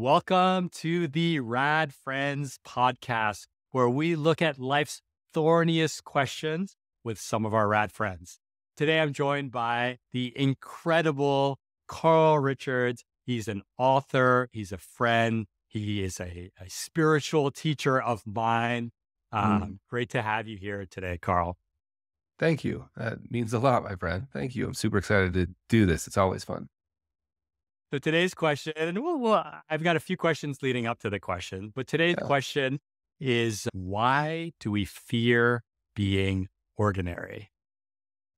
Welcome to the Rad Friends podcast, where we look at life's thorniest questions with some of our rad friends. Today, I'm joined by the incredible Carl Richards. He's an author, he's a friend, he is a spiritual teacher of mine. Mm, Great to have you here today, Carl. Thank you. That means a lot, my friend. Thank you. I'm super excited to do this. It's always fun. So today's question, and I've got a few questions leading up to the question, but today's Yeah. question is, why do we fear being ordinary?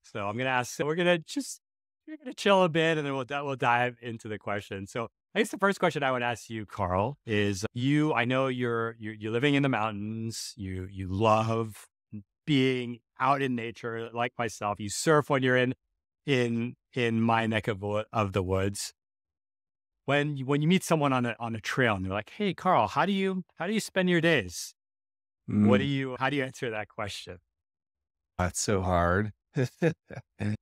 So I'm going to ask, so we're going to chill a bit and then we'll dive into the question. So I guess the first question I would ask you, Carl, is I know you're living in the mountains. You love being out in nature like myself. You surf when you're in my neck of the woods. When you meet someone on a trail and they're like, "Hey, Carl, how do you spend your days?" Mm, How do you answer that question? that's so hard.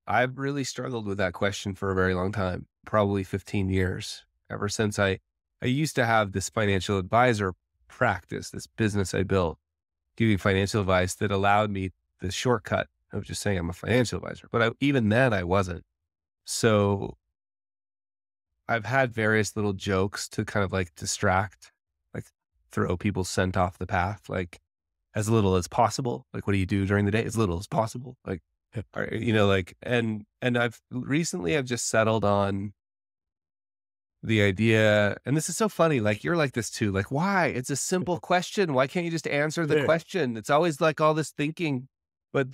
I've really struggled with that question for a very long time, probably 15 years, ever since I used to have this financial advisor practice, this business I built, giving financial advice that allowed me the shortcut of just saying I'm a financial advisor. But even then I wasn't. So I've had various little jokes to kind of like distract, like throw people scent off the path, like as little as possible. Like, what do you do during the day? As little as possible. Like, and I've just settled on the idea. And this is so funny. Like, you're like this too. Like, why? It's a simple question. Why can't you just answer the Yeah. question? It's always like all this thinking. But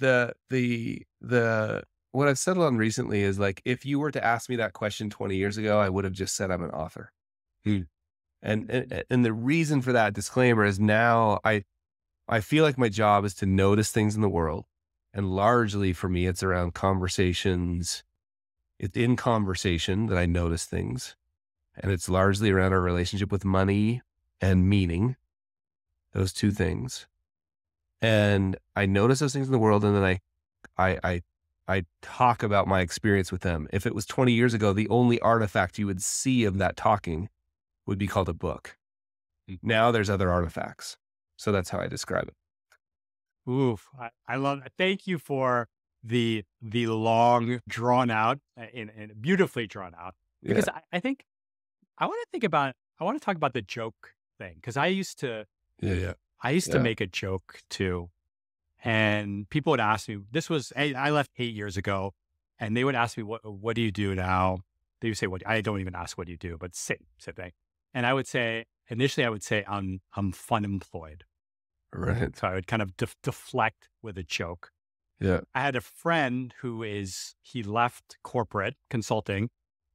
what I've settled on recently is like, if you were to ask me that question 20 years ago, I would have just said I'm an author. Hmm. And the reason for that disclaimer is now I feel like my job is to notice things in the world. And largely for me, it's around conversations. It's in conversation that I notice things. And it's largely around our relationship with money and meaning, those two things. And I notice those things in the world, and then I, I, I talk about my experience with them. If it was 20 years ago, the only artifact you would see of that talking would be called a book. Hmm. Now there's other artifacts. So that's how I describe it. Oof, I love that. Thank you for the long drawn out and beautifully drawn out, Yeah. because I think I want to talk about the joke thing, because Yeah. Yeah. I used to Yeah. make a joke too. And people would ask me, I left 8 years ago, and they would ask me, what do you do now? They would say, I don't even ask what do you do, but same thing. And initially I would say, I'm fun employed. Right. So I would kind of deflect with a joke. Yeah. I had a friend he left corporate consulting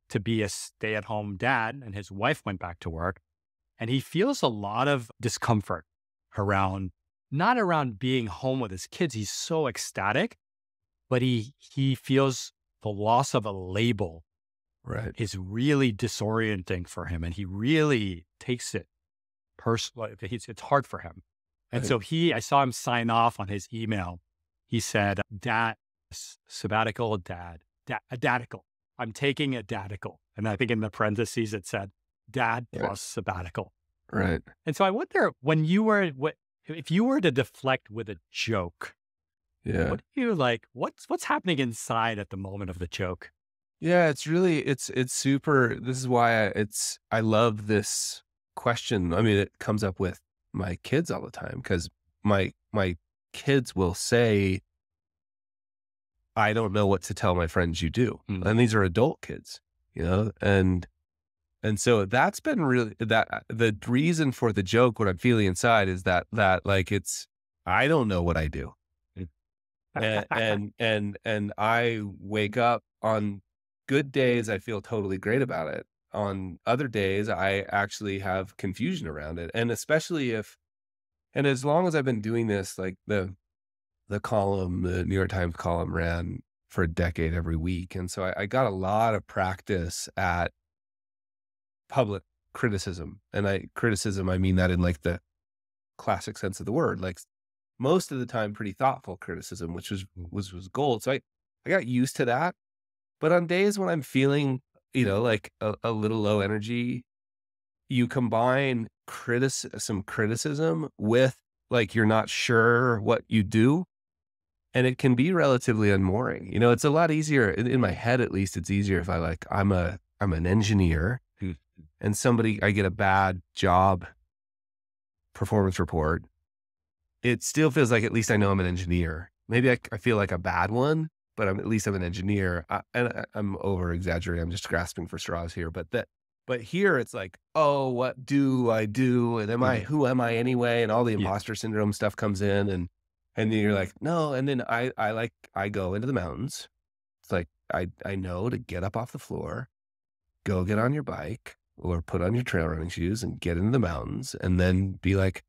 to be a stay-at-home dad, and his wife went back to work. And he feels a lot of discomfort around, not around being home with his kids. He's so ecstatic, but he feels the loss of a label Right. is really disorienting for him. And he really takes it personally. It's hard for him. And Right. so I saw him sign off on his email. He said, "Dad, sabbatical, a dadical. I'm taking a dadical." And I think in the parentheses, it said, "Dad Right. plus sabbatical." Right. And so I wonder, if you were to deflect with a joke, Yeah. what do you like? What's happening inside at the moment of the joke? Yeah. It's super. This is why I love this question. I mean, it comes up with my kids all the time because my kids will say, I don't know what to tell my friends you do. Mm. And these are adult kids, and so that's been really the reason for the joke, what I'm feeling inside is that like I don't know what I do. And I wake up on good days, I feel totally great about it. On other days, I actually have confusion around it. And especially and as long as I've been doing this, like the New York Times column ran for a decade every week. And so I got a lot of practice at public criticism. And I mean that in like the classic sense of the word, like most of the time, pretty thoughtful criticism, which was gold. So I got used to that. But on days when I'm feeling, like a little low energy, you combine some criticism with like, you're not sure what you do. And it can be relatively unmooring. You know, it's a lot easier in my head, at least it's easier if I'm an engineer and I get a bad job performance report. It still feels like at least I know I'm an engineer. Maybe I feel like a bad one, but at least I'm an engineer. I'm over exaggerating. I'm just grasping for straws here, but here it's like, oh, what do I do? And who am I anyway? And all the Yeah. imposter syndrome stuff comes in, and then you're like, no. And then I go into the mountains. It's like, I know to get up off the floor, go get on your bike or put on your trail running shoes and get into the mountains, and then be like,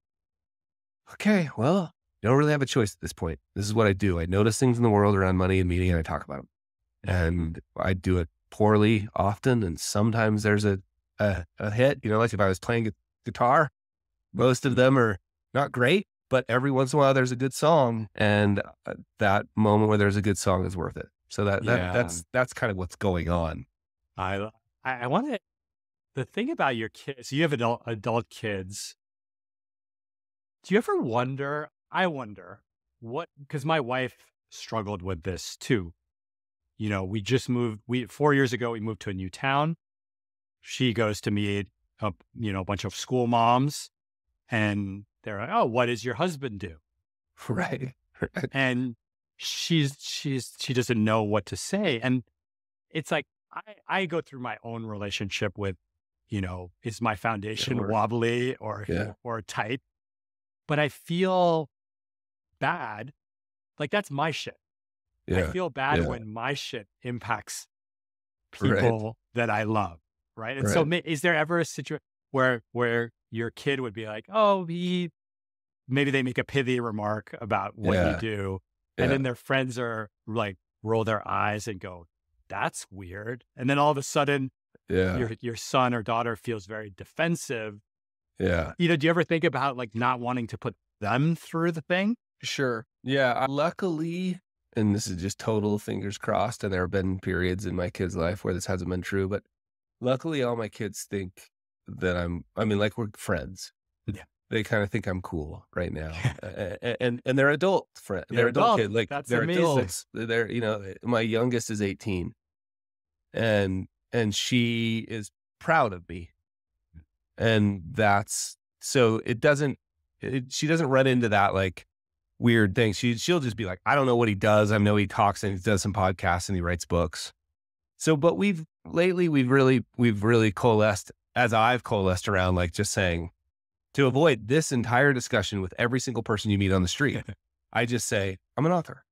okay, well, you don't really have a choice at this point. This is what I do. I notice things in the world around money and meaning, and I talk about them. And I do it poorly often. And sometimes there's a hit, you know, like if I was playing guitar, most of them are not great, but every once in a while there's a good song, and that moment where there's a good song is worth it. So that's kind of what's going on. I want to, the thing about your kids, you have adult kids. Do you ever wonder, I wonder because my wife struggled with this too. You know, we just moved, 4 years ago, we moved to a new town. She goes to meet a bunch of school moms, and they're like, oh, what does your husband do? Right. And she doesn't know what to say. And it's like, I go through my own relationship with, is my foundation wobbly or tight? But I feel bad. Like, that's my shit. Yeah. I feel bad when my shit impacts people that I love. Right. And so is there ever a situation where your kid would be like, oh, maybe they make a pithy remark about what you do. And then their friends are like, roll their eyes and go, that's weird. And then all of a sudden your son or daughter feels very defensive. Yeah. Do you ever think about like not wanting to put them through the thing? Sure. Yeah. Luckily, and this is just total fingers crossed, and there have been periods in my kid's life where this hasn't been true, but luckily all my kids think that like we're friends. Yeah. They kind of think I'm cool right now. and they're adult friends. They're adult kids. Like, that's they're amazing. Adults. They're, my youngest is 18, and she is proud of me. And so she doesn't run into that like weird thing. She'll just be like, I don't know what he does. I know he talks and he does some podcasts and he writes books. So, but we've really coalesced, as I've coalesced around, like, just saying, to avoid this entire discussion with every single person you meet on the street, I just say, I'm an author.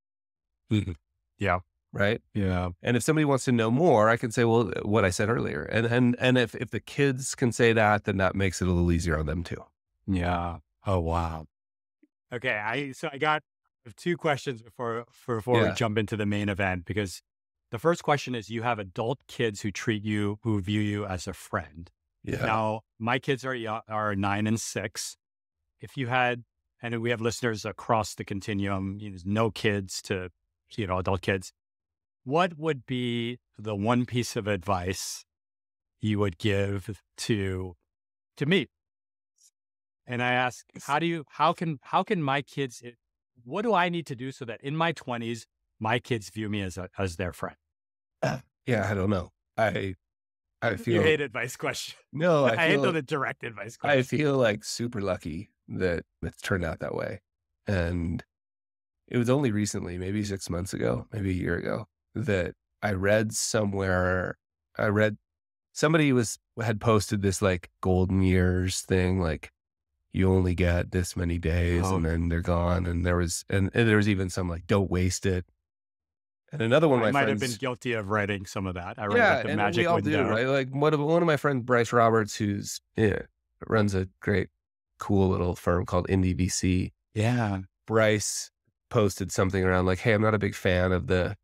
Yeah. Right. Yeah. And if somebody wants to know more, I can say, well, what I said earlier. And if the kids can say that, then that makes it a little easier on them too. Yeah. Oh, wow. Okay. I got 2 questions before we jump into the main event, because the first question is, you have adult kids who view you as a friend. Yeah. Now, my kids are 9 and 6. If you had, and we have listeners across the continuum, no kids to, adult kids, what would be the one piece of advice you would give to me? And I ask, how can my kids, what do I need to do so that in my 20s, my kids view me as their friend? Yeah, I don't know. I feel, you hate advice question. No, I hate the direct advice question. I feel like super lucky that it's turned out that way. And it was only recently, maybe 6 months ago, maybe a year ago, that I read somewhere, somebody had posted this like golden years thing, like, you only get this many days and then they're gone. And there was even some like, don't waste it. And another one of my might friends have been guilty of writing some of that. I read like the magic we all window. do, right? Like one of my friends, Bryce Roberts, who's runs a great, cool little firm called Indie VC. Yeah. Bryce posted something around like, hey, I'm not a big fan of the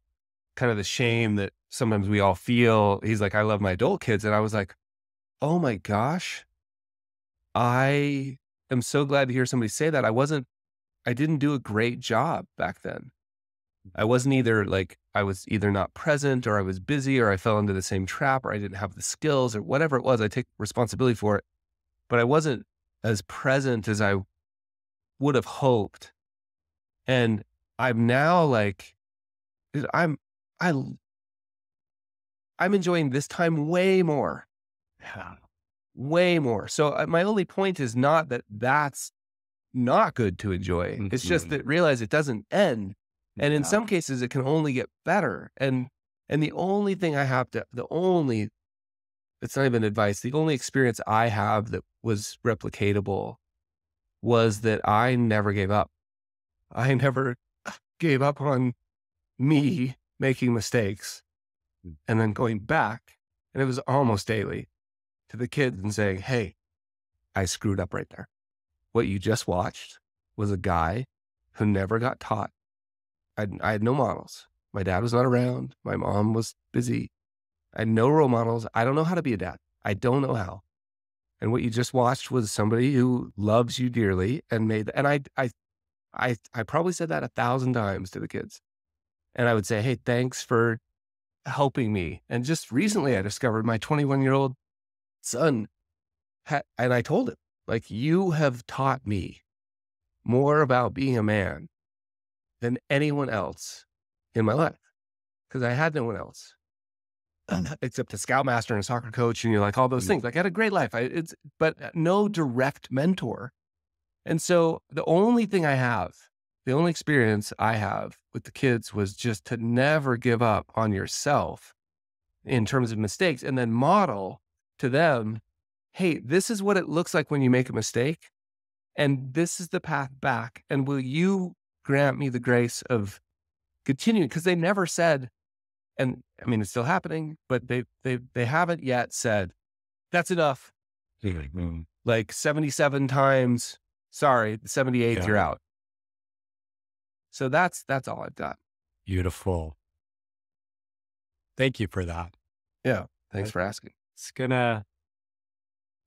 kind of the shame that sometimes we all feel. He's like, I love my adult kids. And I was like, oh my gosh, I am so glad to hear somebody say that. I didn't do a great job back then. I was either not present, or I was busy, or I fell into the same trap, or I didn't have the skills, or whatever it was. I take responsibility for it. but I wasn't as present as I would have hoped. And I'm now like, I'm, I, I'm enjoying this time way more, Yeah. way more. So my only point is not that that's not good to enjoy. It's just Mhm. that realize it doesn't end. And in Yeah. some cases it can only get better. And the only thing I have to, the only, it's not even advice. The only experience I have that was replicatable was that I never gave up. I never gave up on me making mistakes Mm. and then going back. And it was almost daily to the kids and saying, hey, I screwed up right there. What you just watched was a guy who never got taught. I had no models. My dad was not around. My mom was busy. I had no role models. I don't know how to be a dad. I don't know how. And what you just watched was somebody who loves you dearly and made, and I probably said that 1,000 times to the kids. And I would say, hey, thanks for helping me. And just recently I discovered my 21-year-old son, and I told him, like, you have taught me more about being a man than anyone else in my life because I had no one else except a scoutmaster and a soccer coach. And you're like all those Mm. things. Like I had a great life. But no direct mentor. And so the only thing I have, the only experience I have with the kids was just to never give up on yourself in terms of mistakes and then model to them, hey, this is what it looks like when you make a mistake. And this is the path back. And will you grant me the grace of continuing? Because they never said, and I mean, it's still happening, but they haven't yet said, that's enough. Mm. Like 77 times, sorry, the 78th, Yeah. you're out. So that's all I've got. Beautiful. Thank you for that. Yeah. Thanks That- for asking. It's gonna,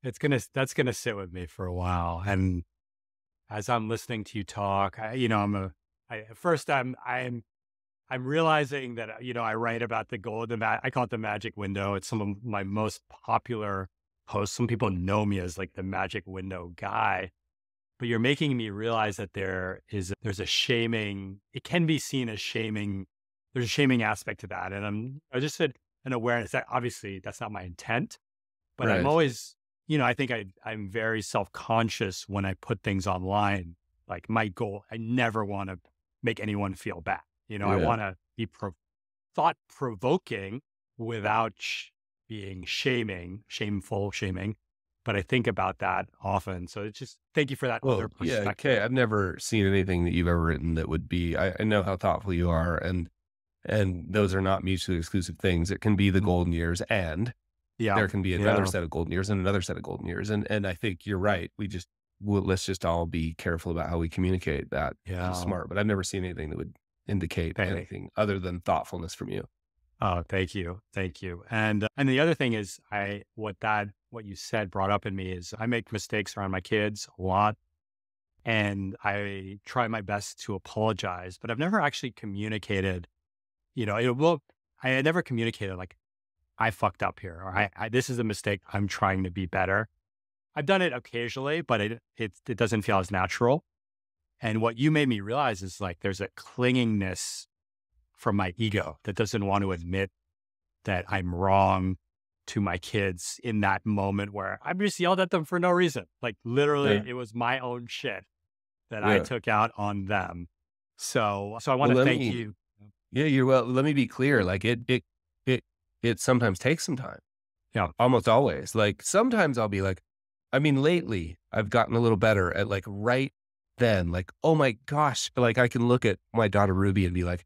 that's gonna sit with me for a while. And as I'm listening to you talk, at first I'm realizing that, I write about I call it the magic window. It's some of my most popular posts. Some people know me as like the magic window guy, but you're making me realize that there's a shaming, it can be seen as shaming. There's a shaming aspect to that. And I just said an awareness that obviously that's not my intent, but I'm Right. always, I think I'm very self-conscious when I put things online. Like my goal, I never want to make anyone feel bad. I Yeah. want to be thought provoking without being shameful, shaming. But I think about that often. So it's just, thank you for that other Well, yeah. perspective. Okay. I've never seen anything that you've ever written that would be, I know how thoughtful you are. And those are not mutually exclusive things. It can be the Mm. golden years and Yeah. there can be another Yeah. set of golden years and another set of golden years. And I think you're right. Let's just all be careful about how we communicate that. Yeah. Smart, but I've never seen anything that would indicate Thank- anything other than thoughtfulness from you. Oh, thank you. Thank you. And the other thing is what you said brought up in me is I make mistakes around my kids a lot and I try my best to apologize, but I've never actually communicated, I had never communicated like I fucked up here or this is a mistake. I'm trying to be better. I've done it occasionally, but it doesn't feel as natural. And what you made me realize is like there's a clingingness from my ego that doesn't want to admit that I'm wrong to my kids in that moment where I'm just yelled at them for no reason. Like literally, Yeah. it was my own shit that I Yeah. took out on them. So I want Well, to let thank me, you. yeah, let me be clear. Like it sometimes takes some time, Yeah. almost always. Like sometimes I'll be like, I mean, lately I've gotten a little better at like right then, like, oh my gosh, like I can look at my daughter Ruby and be like,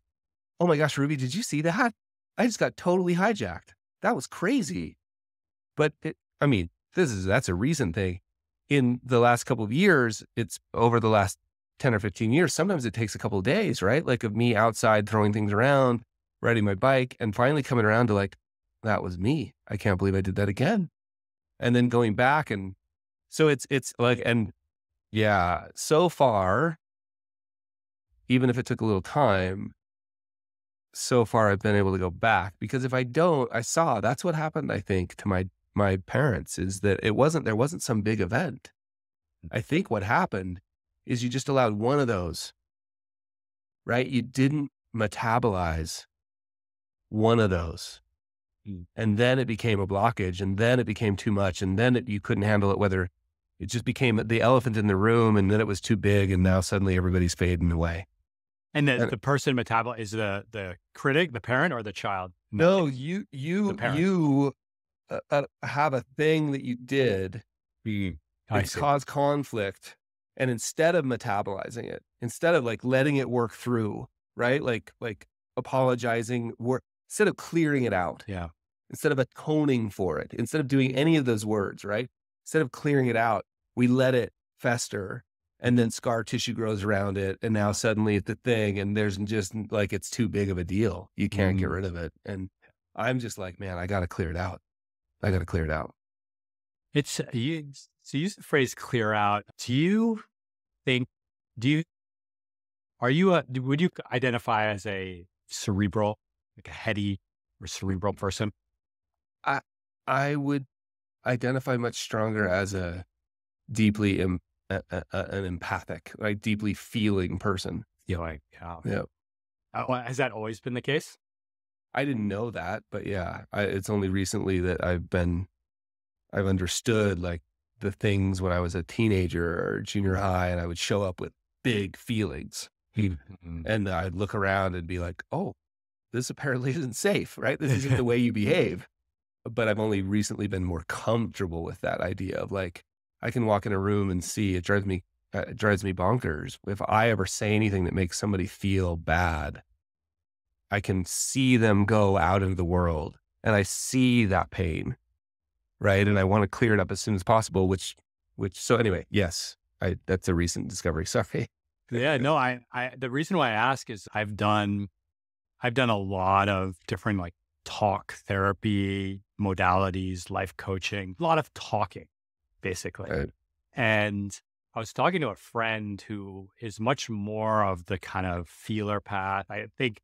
oh my gosh, Ruby, did you see that? I just got totally hijacked. That was crazy. But that's a recent thing. In the last couple of years, it's over the last 10 or 15 years. Sometimes it takes a couple of days, right? Like of me outside throwing things around, riding my bike and finally coming around to like, that was me. I can't believe I did that again. And then going back. And so it's like, and yeah, so far, even if it took a little time, so far I've been able to go back because if I don't, that's what happened, I think, to my parents is that there wasn't some big event. I think what happened is you just allowed one of those, right? You didn't metabolize one of those. Mm. And then it became a blockage, and then it became too much, and then you couldn't handle it, whether it just became the elephant in the room, and then it was too big, and now suddenly everybody's fading away. And And the person metabolize is the critic, the parent, or the child? no, The parent. you have a thing that you did. I It's see. caused conflict. And instead of metabolizing it, instead of like letting it work through, right? Like apologizing, instead of clearing it out, Yeah. instead of atoning for it, instead of doing any of those words, right? Instead of clearing it out, we let it fester, and then scar tissue grows around it. And now suddenly it's the thing, and there's just like, it's too big of a deal. You can't get rid of it. And I'm just like, man, I got to clear it out. I got to clear it out. It's you. So you use the phrase "clear out." Do you think? Would you identify as a cerebral, like a heady or cerebral person? I would identify much stronger as a deeply an empathic, like deeply feeling person. Yeah, like yeah. Yeah. Has that always been the case? I didn't know that, but yeah, it's only recently that I've understood like the things when I was a teenager or junior high, and I would show up with big feelings, and I'd look around and be like, oh, this apparently isn't safe, right? This isn't the way you behave. But I've only recently been more comfortable with that idea of like, I can walk in a room and see it drives me bonkers. If I ever say anything that makes somebody feel bad, I can see them go out into the world, and I see that pain, right? And I want to clear it up as soon as possible, so anyway, yes, that's a recent discovery. Sorry. Yeah, no, the reason why I ask is I've done a lot of different like talk therapy modalities, life coaching, a lot of talking, basically. Right. And I was talking to a friend who is much more of the kind of feeler path. I think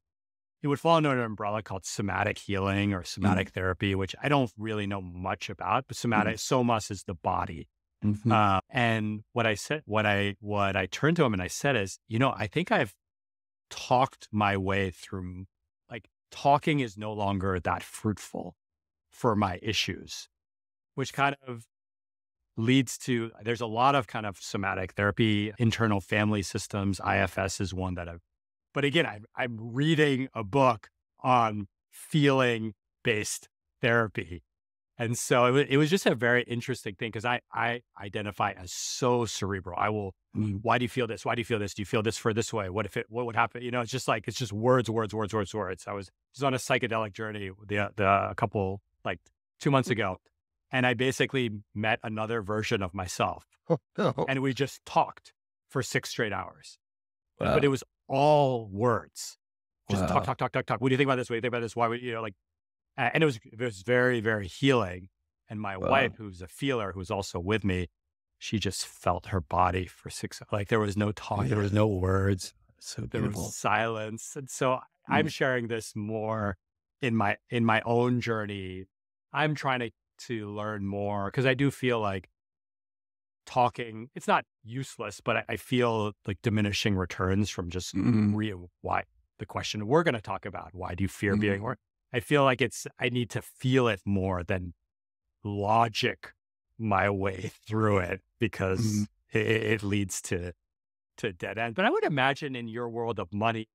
it would fall under an umbrella called somatic healing or somatic therapy, which I don't really know much about, but somas is the body. And what I turned to him and I said is, I think I've talked my way through, like talking is no longer that fruitful for my issues, which kind of leads to, there's a lot of kind of somatic therapy, internal family systems. IFS is one that but again, I'm reading a book on feeling-based therapy. And so it was just a very interesting thing because I identify as so cerebral. I will, why do you feel this? Why do you feel this? Do you feel this for this way? What would happen? It's just words. I was just on a psychedelic journey a couple, like 2 months ago. And I basically met another version of myself. And we just talked for 6 straight hours. Wow. But it was all words. Just Wow. talk. What do you think about this? What do you think about this? Why would, and it was very, very healing. And my wife, who's a feeler, who's also with me, she just felt her body for 6, like there was no talk, there was no words. So There beautiful. was silence. And so I'm sharing this more in my own journey. I'm trying to learn more because I do feel like talking, it's not useless, but I feel like diminishing returns from just why the question we're going to talk about. Why do you fear being more? I feel like I need to feel it more than logic my way through it because it leads to dead end. But I would imagine in your world of money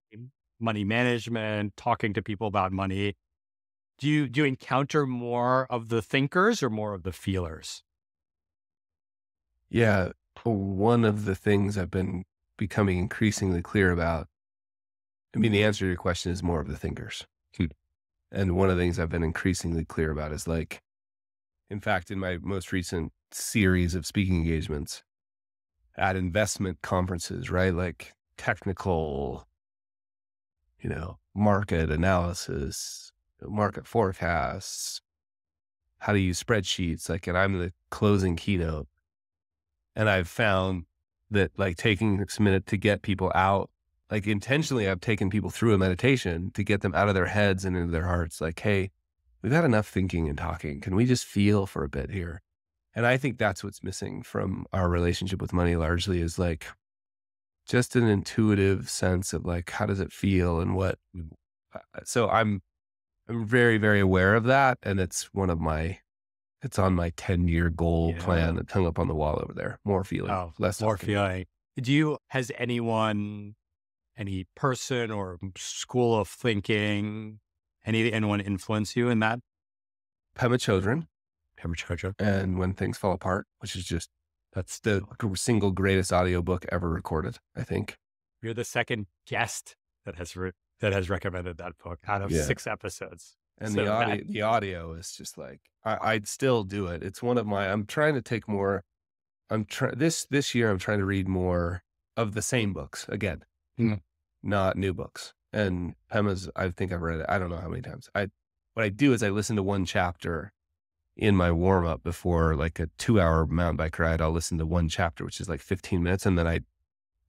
management, talking to people about money, do you encounter more of the thinkers or more of the feelers? Yeah. One of the things I've been becoming increasingly clear about, the answer to your question is more of the thinkers. And one of the things I've been increasingly clear about is like, in fact, in my most recent series of speaking engagements at investment conferences, right? Like technical, market analysis, market forecasts, how to use spreadsheets, and I'm the closing keynote. And I've found that like taking this minute to get people out, like intentionally I've taken people through a meditation to get them out of their heads and into their hearts. Like, hey, we've had enough thinking and talking. Can we just feel for a bit here? And I think that's what's missing from our relationship with money largely, is like just an intuitive sense of like, how does it feel and what, so I'm very, very aware of that. And it's on my 10-year goal plan that's hung up on the wall over there. More feeling, less more talking. feeling. Has anyone, any person or school of thinking, anyone influence you in that? Pema Chodron. Chodron. And When Things Fall Apart, which is just, that's the single greatest audiobook ever recorded, I think. You're the second guest that has recommended that book out of 6 episodes. And so the audio is just like, I'd still do it. It's one of my, I'm trying to take more, this year I'm trying to read more of the same books again, not new books. And Pema's, I think I've read it, I don't know how many times. What I do is I listen to one chapter in my warm up before like a 2-hour mountain bike ride. I'll listen to one chapter, which is like 15 minutes. And then I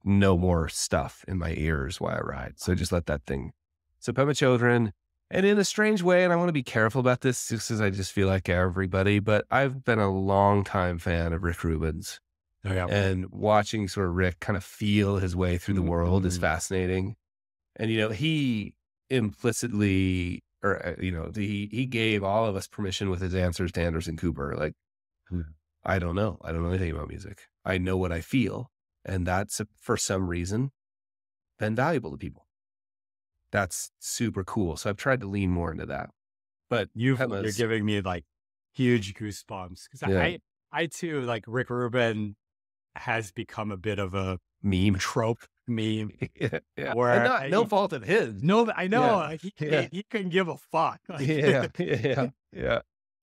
know more stuff in my ears while I ride. So just let that thing. So Pema Chodron, and in a strange way, and I want to be careful about this just because I just feel like everybody, but I've been a long time fan of Rick Rubin's. And watching sort of Rick kind of feel his way through the world is fascinating. And, he implicitly, or, he gave all of us permission with his answers to Anderson Cooper. Like, I don't know anything about music. I know what I feel. And that's, for some reason, been valuable to people. That's super cool. So I've tried to lean more into that. But you're giving me like huge goosebumps, because I too, like, Rick Rubin has become a bit of a trope meme. Where no fault of his. No, I know. He couldn't give a fuck. Yeah.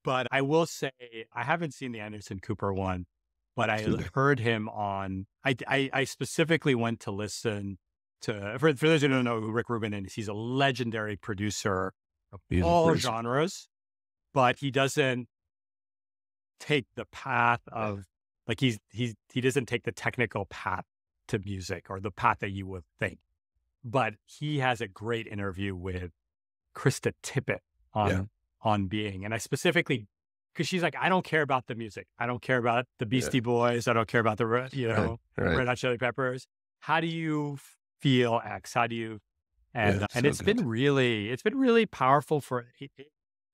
But I will say, I haven't seen the Anderson Cooper one, but I heard him on, I specifically went to listen to, for those who don't know who Rick Rubin is, he's a legendary producer of all genres, but he doesn't take the path of, like, he doesn't take the technical path to music, or the path that you would think. But he has a great interview with Krista Tippett on Being. And I specifically, because she's like, I don't care about the music. I don't care about the Beastie Boys. I don't care about the, Red Hot Chili Peppers. How do you feel X? How do you, and it's been really powerful for,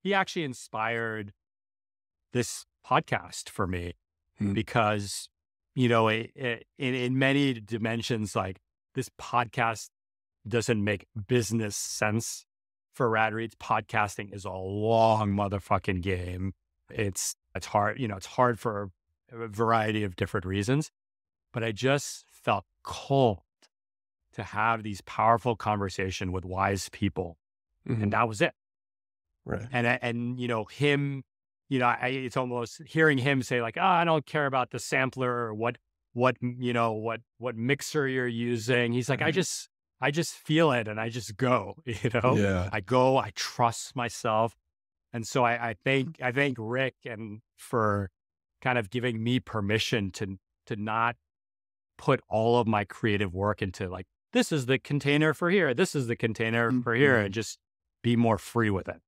he actually inspired this podcast for me, because, in many dimensions, like, this podcast doesn't make business sense for RadReads. Podcasting is a long motherfucking game. It's hard, it's hard for a variety of different reasons, but I just felt called to have these powerful conversation with wise people. And that was it. Right. And him, it's almost hearing him say, like, I don't care about the sampler or what mixer you're using. He's like, I just feel it and I just go, I go, I trust myself. And so I thank Rick and for kind of giving me permission to not put all of my creative work into, like, this is the container for here, this is the container for here, and just be more free with it.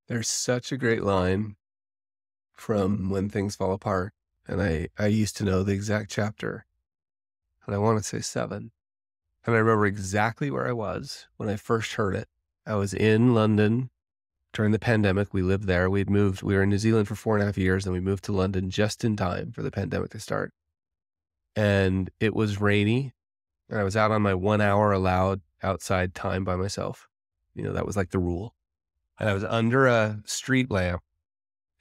There's such a great line from When Things Fall Apart. And I used to know the exact chapter, and I want to say 7. And I remember exactly where I was when I first heard it. I was in London during the pandemic. We lived there. We were in New Zealand for 4.5 years, and we moved to London just in time for the pandemic to start. And it was rainy, and I was out on my 1 hour allowed outside time by myself. That was like the rule. And I was under a street lamp.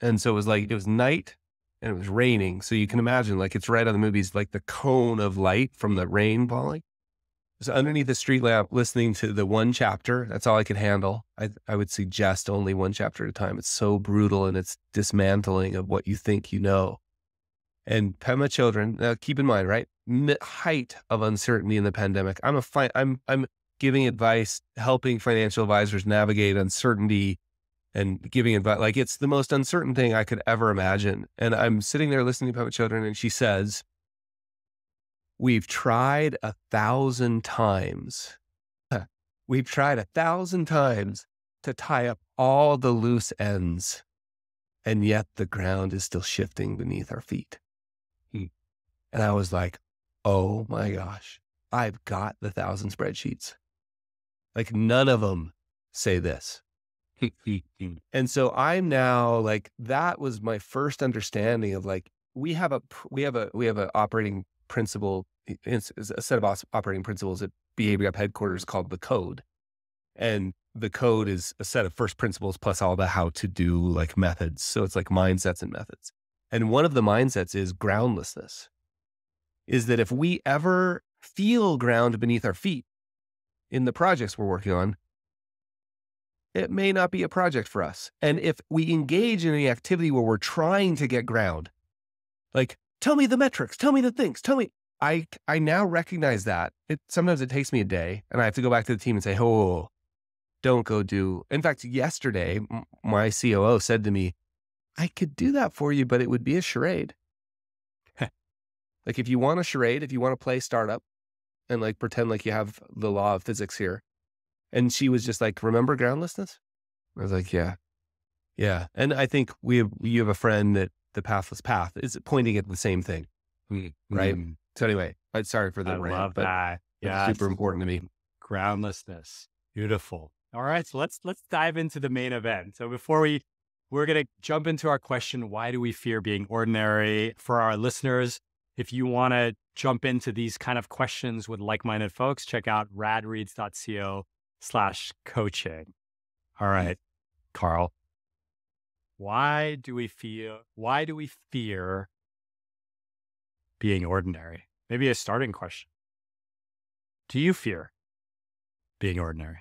And so it was night and it was raining. So you can imagine, like, it's right on the movies, like the cone of light from the rain falling. So underneath the street lamp, listening to the one chapter, that's all I could handle. I would suggest only one chapter at a time. It's so brutal and it's dismantling of what you think you know. And Pema Chodron, now keep in mind, right? Height of uncertainty in the pandemic. I'm giving advice, helping financial advisors navigate uncertainty and giving advice. Like, it's the most uncertain thing I could ever imagine. And I'm sitting there listening to Pema Chodron, and she says, we've tried 1,000 times. We've tried 1,000 times to tie up all the loose ends, and yet the ground is still shifting beneath our feet. And I was like, oh my gosh, I've got the 1,000 spreadsheets. Like none of them say this. And so I'm now like, that was my first understanding of like, we have a operating principle, it's a set of operating principles at BABF headquarters called the code. And the code is a set of first principles plus all the how to do like methods. So it's like mindsets and methods. And one of the mindsets is groundlessness, is that if we ever feel ground beneath our feet in the projects we're working on, it may not be a project for us. And if we engage in any activity where we're trying to get ground, like, tell me the metrics, tell me the things, tell me, I now recognize that. Sometimes it takes me a day and I have to go back to the team and say, oh, don't go do. In fact, yesterday, my COO said to me, I could do that for you, but it would be a charade. Like if you want a charade, if you want to play startup and like pretend like you have the law of physics here. And she was just like, remember groundlessness? I was like, yeah. Yeah. And I think you have a friend that the pathless path is pointing at the same thing. Right. So anyway, I'm sorry for the I rant, love but that. Yeah. super important to me. Groundlessness. Beautiful. All right. So let's dive into the main event. So we're going to jump into our question, why do we fear being ordinary? For our listeners, if you want to jump into these kind of questions with like-minded folks, check out radreads.co/coaching. All right, Carl, why do we fear being ordinary? Maybe a starting question. Do you fear being ordinary?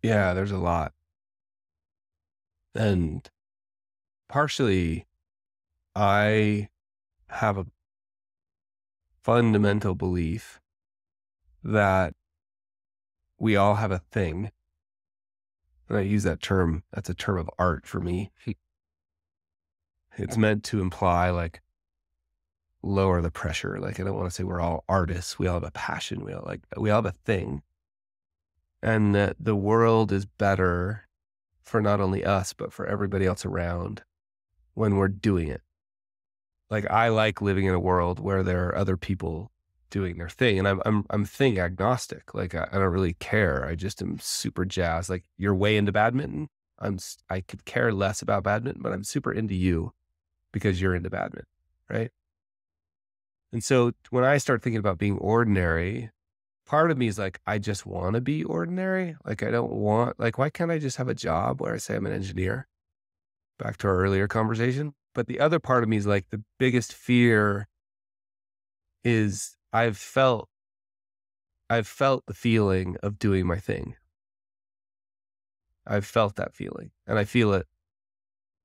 Yeah, there's a lot. And partially, I have a fundamental belief that we all have a thing. And I use that term, that's a term of art for me. It's meant to imply like lower the pressure. Like I don't want to say we're all artists. We all have a passion. We all have a thing. And that the world is better for not only us, but for everybody else around when we're doing it. Like I like living in a world where there are other people doing their thing, and I'm thing agnostic. Like I don't really care. I just am super jazzed. Like you're way into badminton. I could care less about badminton, but I'm super into you because you're into badminton, right? And so when I start thinking about being ordinary, part of me is like, I just want to be ordinary. Like I don't want, like, why can't I just have a job where I say I'm an engineer? Back to our earlier conversation. But the other part of me is like, the biggest fear is I've felt the feeling of doing my thing. I've felt that feeling and I feel it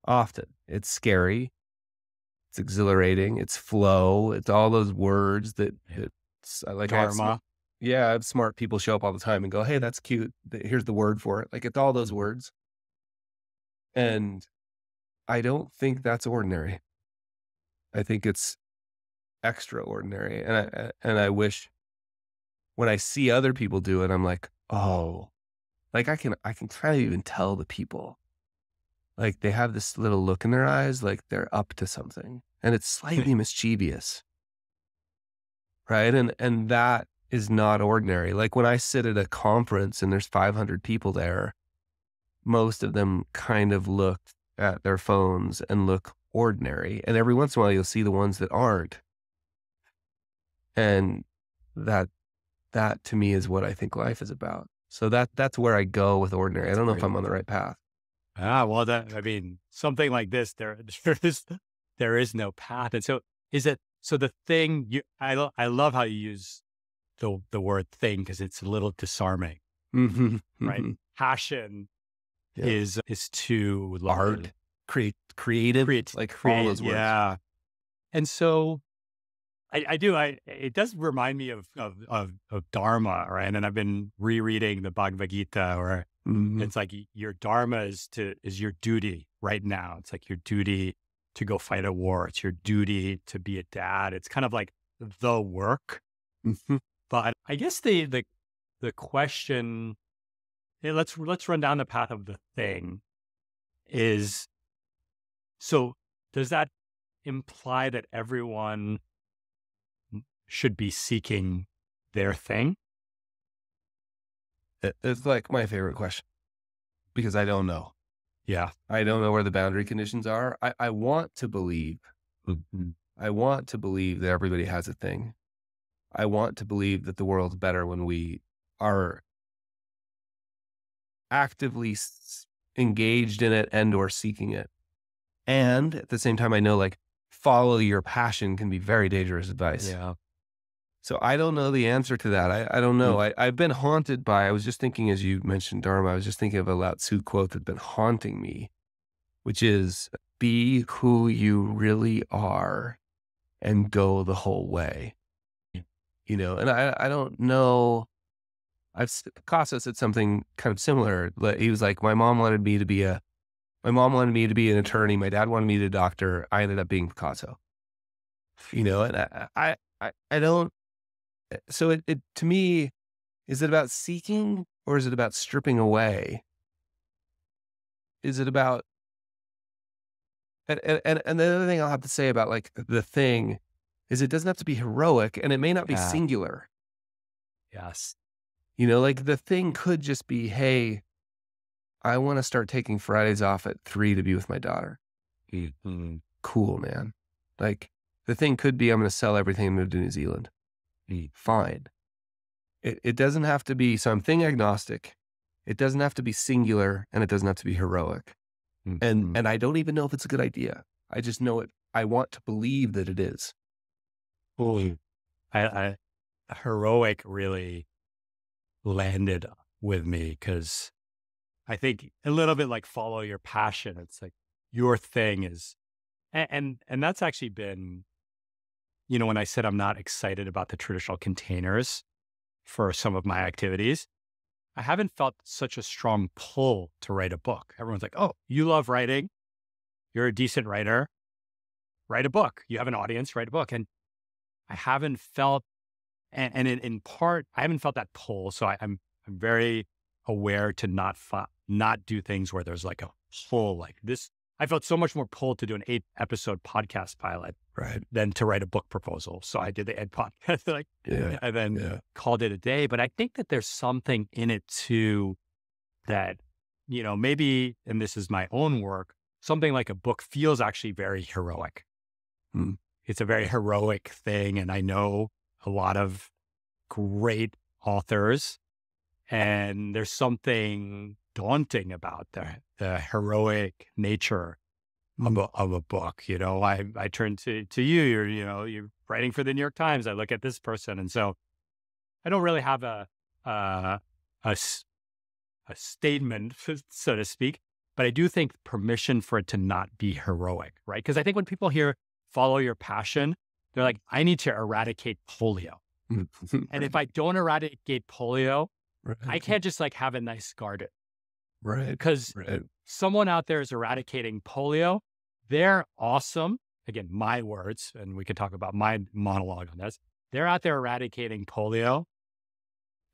often. It's scary. It's exhilarating. It's flow. It's all those words that it's like Dharma. I have smart people show up all the time and go, hey, that's cute. Here's the word for it. Like it's all those words. And I don't think that's ordinary. I think it's extraordinary. And I wish when I see other people do it, I'm like, oh, like I can kind of even tell the people, like they have this little look in their eyes, like they're up to something and it's slightly mischievous. Right. And that is not ordinary. Like when I sit at a conference and there's 500 people there, most of them kind of look at their phones and look ordinary. And every once in a while, you'll see the ones that aren't. And that to me is what I think life is about. So that's where I go with ordinary. I don't know if I'm on the right path. Well, something like this, there is no path. And so the thing I love how you use the word thing because it's a little disarming, right? Passion is too art, creative, like all those words. Yeah. And so it does remind me of Dharma, right? And I've been rereading the Bhagavad Gita where it's like your Dharma is your duty right now. It's like your duty to go fight a war. It's your duty to be a dad. It's kind of like the work. But I guess the the question, let's run down the path of the thing is, so does that imply that everyone should be seeking their thing? It's like my favorite question because I don't know. Yeah. I don't know where the boundary conditions are. I want to believe. Mhm. I want to believe that everybody has a thing. I want to believe that the world's better when we are actively engaged in it and or seeking it. And at the same time, I know like follow your passion can be very dangerous advice. Yeah. So I don't know the answer to that. I don't know. I've been haunted by, I was just thinking as you mentioned Dharma, I was just thinking of a Lao Tzu quote that's been haunting me, which is be who you really are and go the whole way. You know, and I don't know. Picasso said something kind of similar. He was like, my mom wanted me to be an attorney. My dad wanted me to be a doctor. I ended up being Picasso, you know, and I don't, so it to me, is it about seeking or is it about stripping away? Is it about, and the other thing I'll have to say about like the thing is it doesn't have to be heroic and it may not be Yeah. singular. Yes. You know, like the thing could just be, hey, I want to start taking Fridays off at 3 to be with my daughter. Mhm. Cool, man. Like the thing could be, I'm going to sell everything and move to New Zealand. Fine. It doesn't have to be, so I'm thing agnostic. It doesn't have to be singular and it doesn't have to be heroic. Mhm. And I don't even know if it's a good idea. I just know it. I want to believe that it is. I heroic really landed with me because I think a little bit like follow your passion. It's like your thing is, and that's actually been, when I said I'm not excited about the traditional containers for some of my activities, I haven't felt such a strong pull to write a book. Everyone's like, oh, you love writing. You're a decent writer. Write a book. You have an audience, write a book. And I haven't felt, and in part, I haven't felt that pull. So I'm very aware to not do things where there's like a pull like this. I felt so much more pull to do an 8-episode podcast pilot, Right. than to write a book proposal. So I did the ed podcast, and then called it a day. But I think that there's something in it too that, maybe, and this is my own work, something like a book feels actually very heroic. It's a very heroic thing. And I know a lot of great authors, and there's something daunting about the heroic nature of a book. I turn to you, you're writing for the New York Times. I look at this person. And so I don't really have a statement, so to speak, but I do think permission for it to not be heroic, right? Because I think when people hear follow your passion, they're like, I need to eradicate polio. And if I don't eradicate polio, I can't just like have a nice garden. Right. Because someone out there is eradicating polio. They're awesome. Again, my words, and we can talk about my monologue on this. They're out there eradicating polio,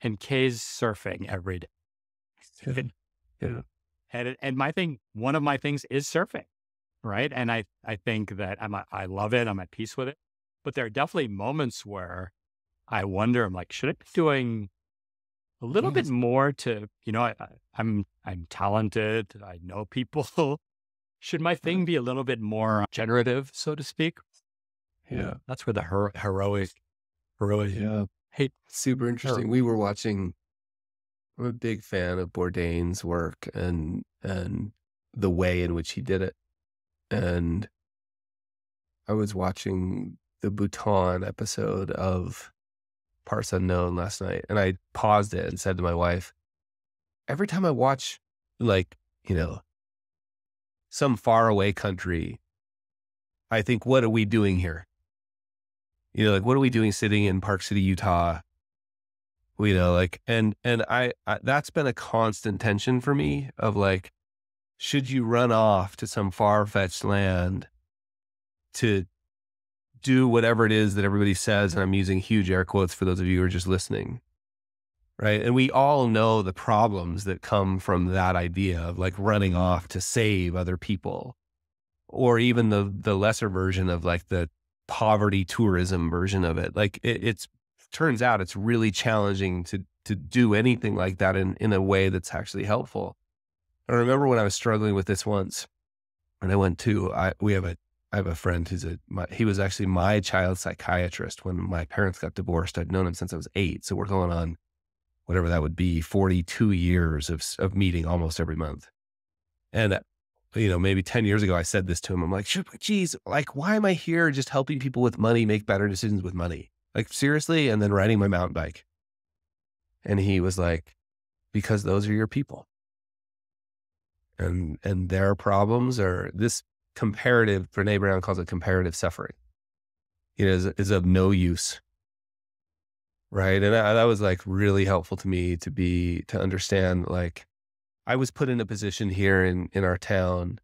and Kay's surfing every day. Yeah. And one of my things is surfing, right? And I think that I love it. I'm at peace with it. But there are definitely moments where I wonder, I'm like, should I be doing a little bit more to, I'm talented. I know people. Should my thing be a little bit more generative, so to speak? Yeah. That's where the heroic. Yeah. Hey, Super interesting. We were watching, I'm a big fan of Bourdain's work and the way in which he did it. And I was watching the Bhutan episode of Parts Unknown last night, and I paused it and said to my wife, every time I watch like, some faraway country, I think, what are we doing here? Like, what are we doing sitting in Park City, Utah? And I that's been a constant tension for me of like, should you run off to some far-fetched land to do whatever it is that everybody says, and I'm using huge air quotes for those of you who are just listening, right? And we all know the problems that come from that idea of like running off to save other people, or even the lesser version of like the poverty tourism version of it. Like it's turns out it's really challenging to do anything like that in a way that's actually helpful. I remember when I was struggling with this once, and I went to I have a friend who's he was actually my child psychiatrist when my parents got divorced. I'd known him since I was 8, so we're going on whatever that would be, 42 years of meeting almost every month. And maybe 10 years ago, I said this to him. I'm like, geez, like, why am I here just helping people with money make better decisions with money? Like, seriously? And then riding my mountain bike. And he was like, because those are your people. And their problems are this comparative, Brene Brown calls it comparative suffering, is of no use. Right. And that was like really helpful to me to understand, like, I was put in a position here in our town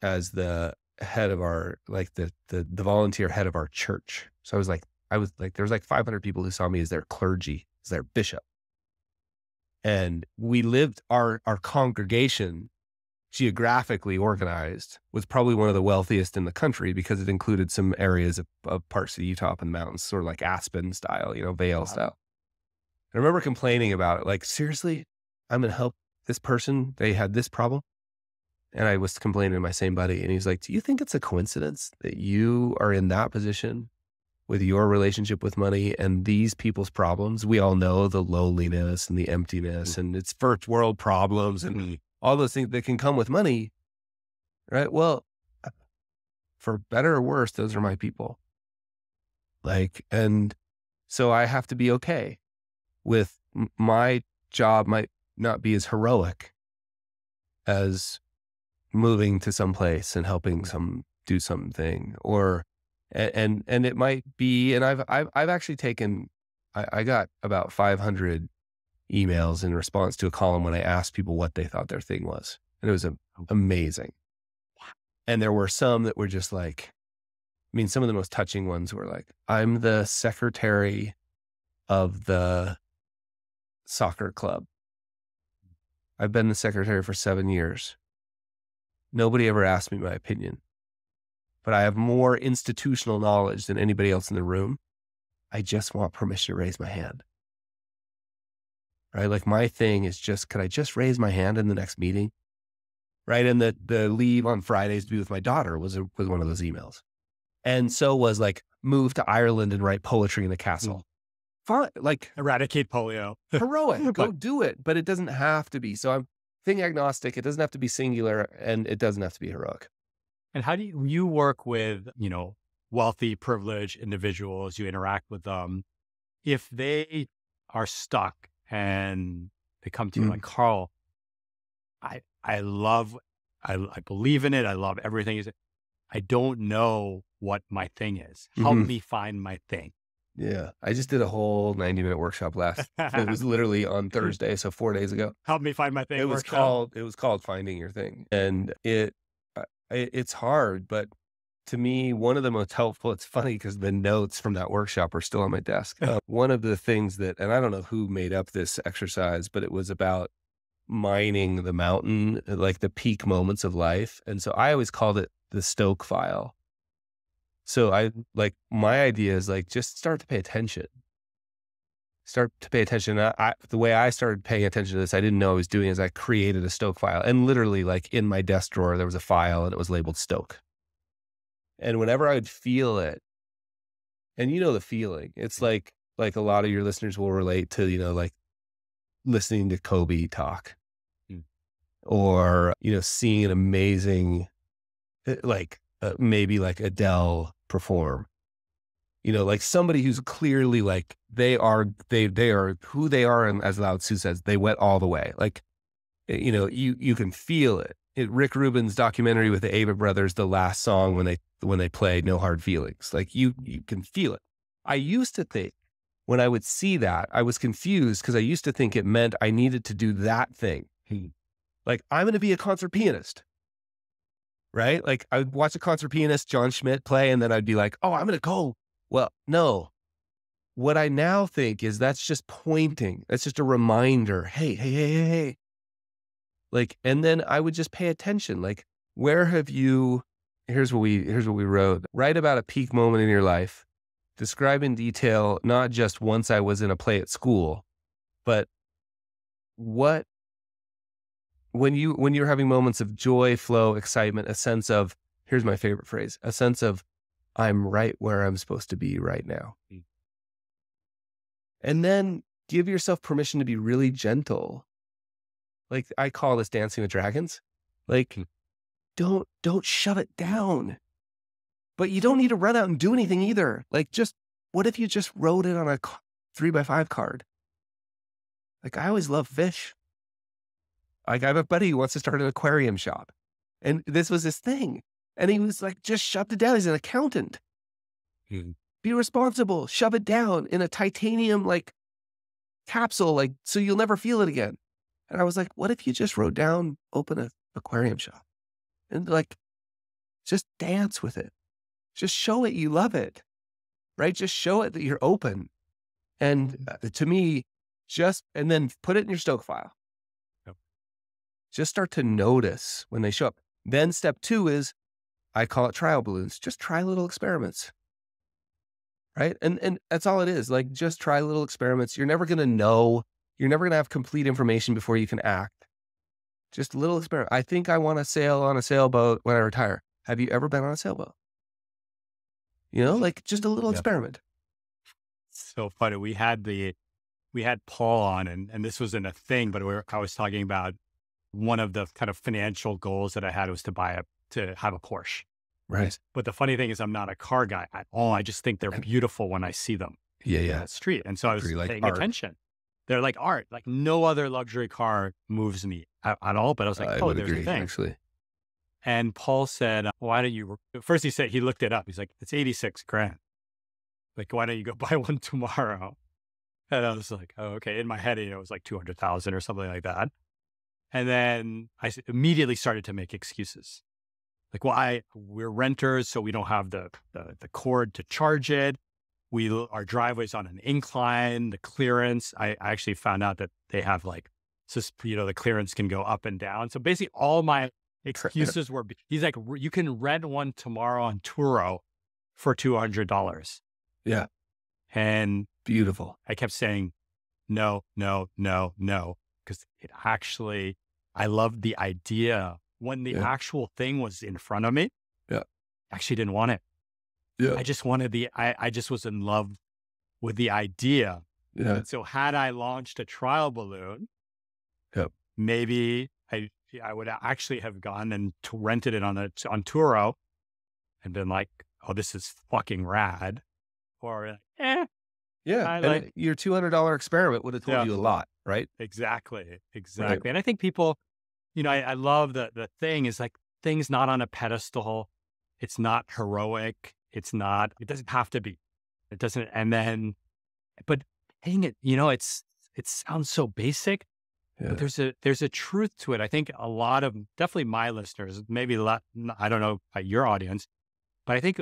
as the head of our, like the volunteer head of our church. So I was like, there was like 500 people who saw me as their clergy, as their bishop. And we lived our congregation, geographically organized, was probably one of the wealthiest in the country because it included some areas of parts of the Utah up in the mountains, sort of like Aspen style, Vail style. I remember complaining about it, like, seriously, I'm going to help this person. They had this problem. And I was complaining to my same buddy, and he's like, do you think it's a coincidence that you are in that position with your relationship with money and these people's problems? We all know the loneliness and the emptiness and it's first world problems and all those things that can come with money, right? Well, for better or worse, those are my people. Like, and so I have to be okay with my job might not be as heroic as moving to some place and helping do something, or and it might be, and I've actually taken, I got about 500 emails in response to a column when I asked people what they thought their thing was. And it was amazing. And there were some that were just like, I mean, some of the most touching ones were like, I'm the secretary of the soccer club. I've been the secretary for 7 years. Nobody ever asked me my opinion, but I have more institutional knowledge than anybody else in the room. I just want permission to raise my hand. Right? Like, my thing is just, could I just raise my hand in the next meeting? Right? And the leave on Fridays to be with my daughter was one of those emails. And so was like, move to Ireland and write poetry in a castle. Fine. Like, eradicate polio. Heroic. Go do it. But it doesn't have to be. So I'm thing agnostic. It doesn't have to be singular, and it doesn't have to be heroic. And how do you work with, wealthy, privileged individuals? You interact with them. If they are stuck and they come to you like, Carl, I believe in it. I love everything. I don't know what my thing is. Help me find my thing. Yeah. I just did a whole 90-minute workshop it was literally on Thursday. So 4 days ago. Help me find my thing. It was called Finding Your Thing. And it's hard, but to me, one of the most helpful, it's funny because the notes from that workshop are still on my desk. One of the things that, and I don't know who made up this exercise, but it was about mining the mountain, like the peak moments of life. And so I always called it the Stoke file. So my idea is like, just start to pay attention. The way I started paying attention to this, I didn't know I was doing, is I created a Stoke file, and literally like in my desk drawer, there was a file and it was labeled Stoke. And whenever I would feel it, and the feeling, it's like a lot of your listeners will relate to, like listening to Kobe talk or, seeing an amazing, maybe like Adele perform, like somebody who's clearly like, they are who they are. And as Lao Tzu says, they went all the way. Like, you can feel it. Rick Rubin's documentary with the Ava brothers, the last song when they play No Hard Feelings, like you can feel it. I used to think when I would see that, I was confused because I used to think it meant I needed to do that thing. Like, I'm going to be a concert pianist, right? Like, I would watch a concert pianist, John Schmidt, play, and then I'd be like, oh, I'm going to go. Well, no, what I now think is that's just pointing. That's just a reminder. Hey, hey, hey, hey, hey. Like, and then I would just pay attention. Like, where have you, here's what we wrote. Write about a peak moment in your life. Describe in detail, not just once I was in a play at school, but what, when you're having moments of joy, flow, excitement, a sense of, here's my favorite phrase, a sense of I'm right where I'm supposed to be right now. Mm. And then give yourself permission to be really gentle. Like I call this dancing with dragons. Like, don't shove it down. But you don't need to run out and do anything either. Like just, what if you just wrote it on a 3x5 card? Like I always love fish. Like I have a buddy who wants to start an aquarium shop. And this was his thing. And he was like, just shoved it down. He's an accountant. Be responsible. Shove it down in a titanium like capsule, like so you'll never feel it again. And I was like, what if you just wrote down, open an aquarium shop and like, just dance with it. Just show it you love it, right? Just show it that you're open. And to me, and then put it in your Stoke file. Yep. Just start to notice when they show up. Then step 2 is, I call it trial balloons. Just try little experiments, right? And that's all it is. Like just try little experiments. You're never going to know. You're never going to have complete information before you can act. Just a little experiment. I think I want to sail on a sailboat when I retire. Have you ever been on a sailboat? You know, like just a little experiment. So funny. We had Paul on and this wasn't a thing, but I was talking about one of the kind of financial goals that I had was to have a Porsche. Right. But the funny thing is I'm not a car guy at all. I just think they're beautiful when I see them in the street. And so I was paying attention. They're like art, like no other luxury car moves me at all. But I was like, there's a thing. Actually. And Paul said, why don't you, first he looked it up. He's like, it's 86 grand. Like, why don't you go buy one tomorrow? And I was like, oh, okay. In my head, it was like 200,000 or something like that. And then I immediately started to make excuses. Like, well, we're renters, so we don't have the cord to charge it. Our driveway's on an incline, the clearance. I actually found out that they have like, the clearance can go up and down. So basically all my excuses were, he's like, you can rent one tomorrow on Turo for $200. Yeah. And beautiful. I kept saying, no, because I loved the idea. When the actual thing was in front of me, I actually didn't want it. Yeah. I just wanted I just was in love with the idea. Yeah. And so had I launched a trial balloon, maybe I would actually have gone and rented it on Turo and been like, oh, this is fucking rad. Or, yeah. And your $200 experiment would have told you a lot, right? Exactly. Right. And I think people, I love the thing is like things not on a pedestal. It's not heroic. It doesn't have to be. It doesn't. And then, but dang it, it sounds so basic, but there's a truth to it. I think a lot of, definitely my listeners, maybe I don't know about your audience, but I think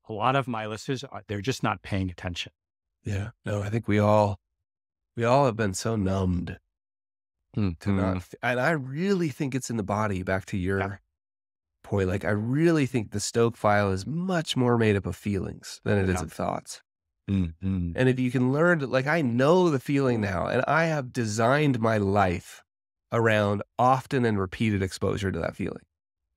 a lot of my listeners, they're just not paying attention. Yeah. No, I think we all have been so numbed to not, and I really think it's in the body, back to your point. Like, I really think the Stoke file is much more made up of feelings than it is of thoughts. And if you can learn to, like, I know the feeling now, and I have designed my life around often and repeated exposure to that feeling.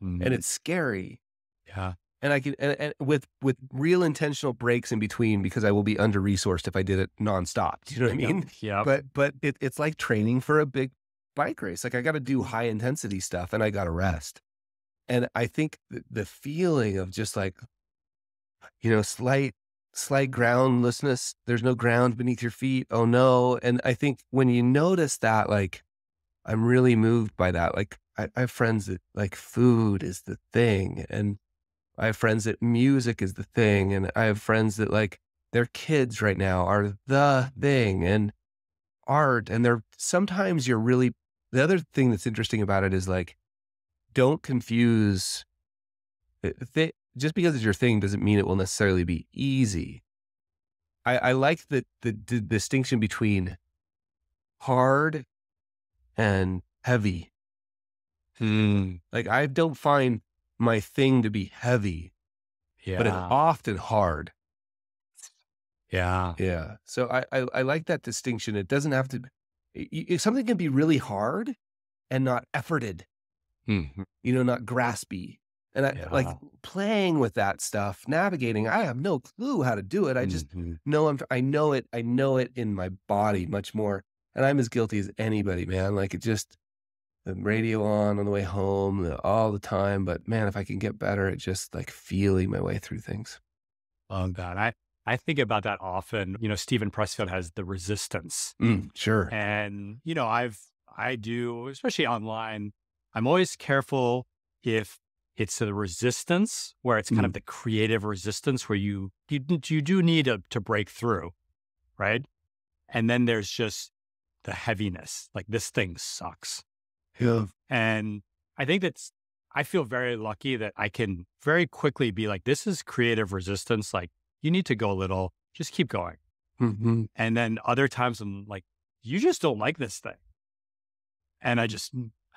And it's scary. Yeah. And I can, and with real intentional breaks in between, because I will be under-resourced if I did it nonstop. Do you know what I mean? Yeah. But it's like training for a big bike race. Like, I got to do high intensity stuff and I got to rest. And I think the feeling of just like, slight groundlessness, there's no ground beneath your feet. Oh no. And I think when you notice that, like, I'm really moved by that. Like, I have friends that like food is the thing, and I have friends that music is the thing, and I have friends that like their kids right now are the thing, and art. And sometimes the other thing that's interesting about it is like, don't confuse just because it's your thing doesn't mean it will necessarily be easy. I like the distinction between hard and heavy. Like I don't find my thing to be heavy, but it's Yeah. often hard. Yeah. Yeah. So I like that distinction. It doesn't have to, something can be really hard and not efforted, Mhm. not graspy. And I like Yeah. playing with that stuff, navigating. I have no clue how to do it. I just Mhm. know I know it. I know it in my body much more. And I'm as guilty as anybody, man. Like it just, the radio on the way home all the time. But man, if I can get better at just like feeling my way through things. Love that. I think about that often. Stephen Pressfield has The Resistance. Sure. And, I do, especially online, I'm always careful if it's the resistance where it's kind of the creative resistance where you do need to break through, right? And then there's just the heaviness, like this thing sucks. Yeah. And I feel very lucky that I can very quickly be like, this is creative resistance. Like you need to go a little, just keep going. Mm-hmm. And then other times I'm like, you just don't like this thing. And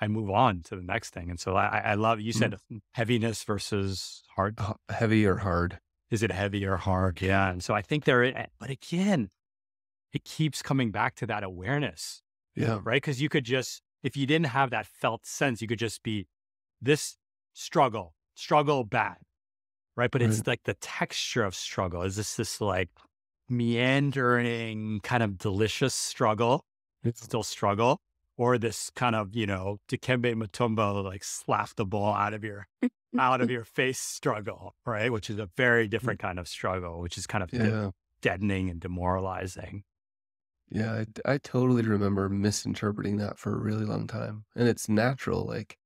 I move on to the next thing. And so I love, you said heaviness versus hard. Heavy or hard. Is it heavy or hard? Yeah. And so I think but again, it keeps coming back to that awareness, Yeah. right? Because you could just, if you didn't have that felt sense, you could just be this struggle bad, right? But it's like the texture of struggle. Is this like meandering kind of delicious struggle? It's still struggle. Or this kind of, Dikembe Mutombo, like slap the ball out of your face struggle, right? Which is a very different kind of struggle, which is kind of deadening and demoralizing. Yeah, I totally remember misinterpreting that for a really long time. And it's natural, like,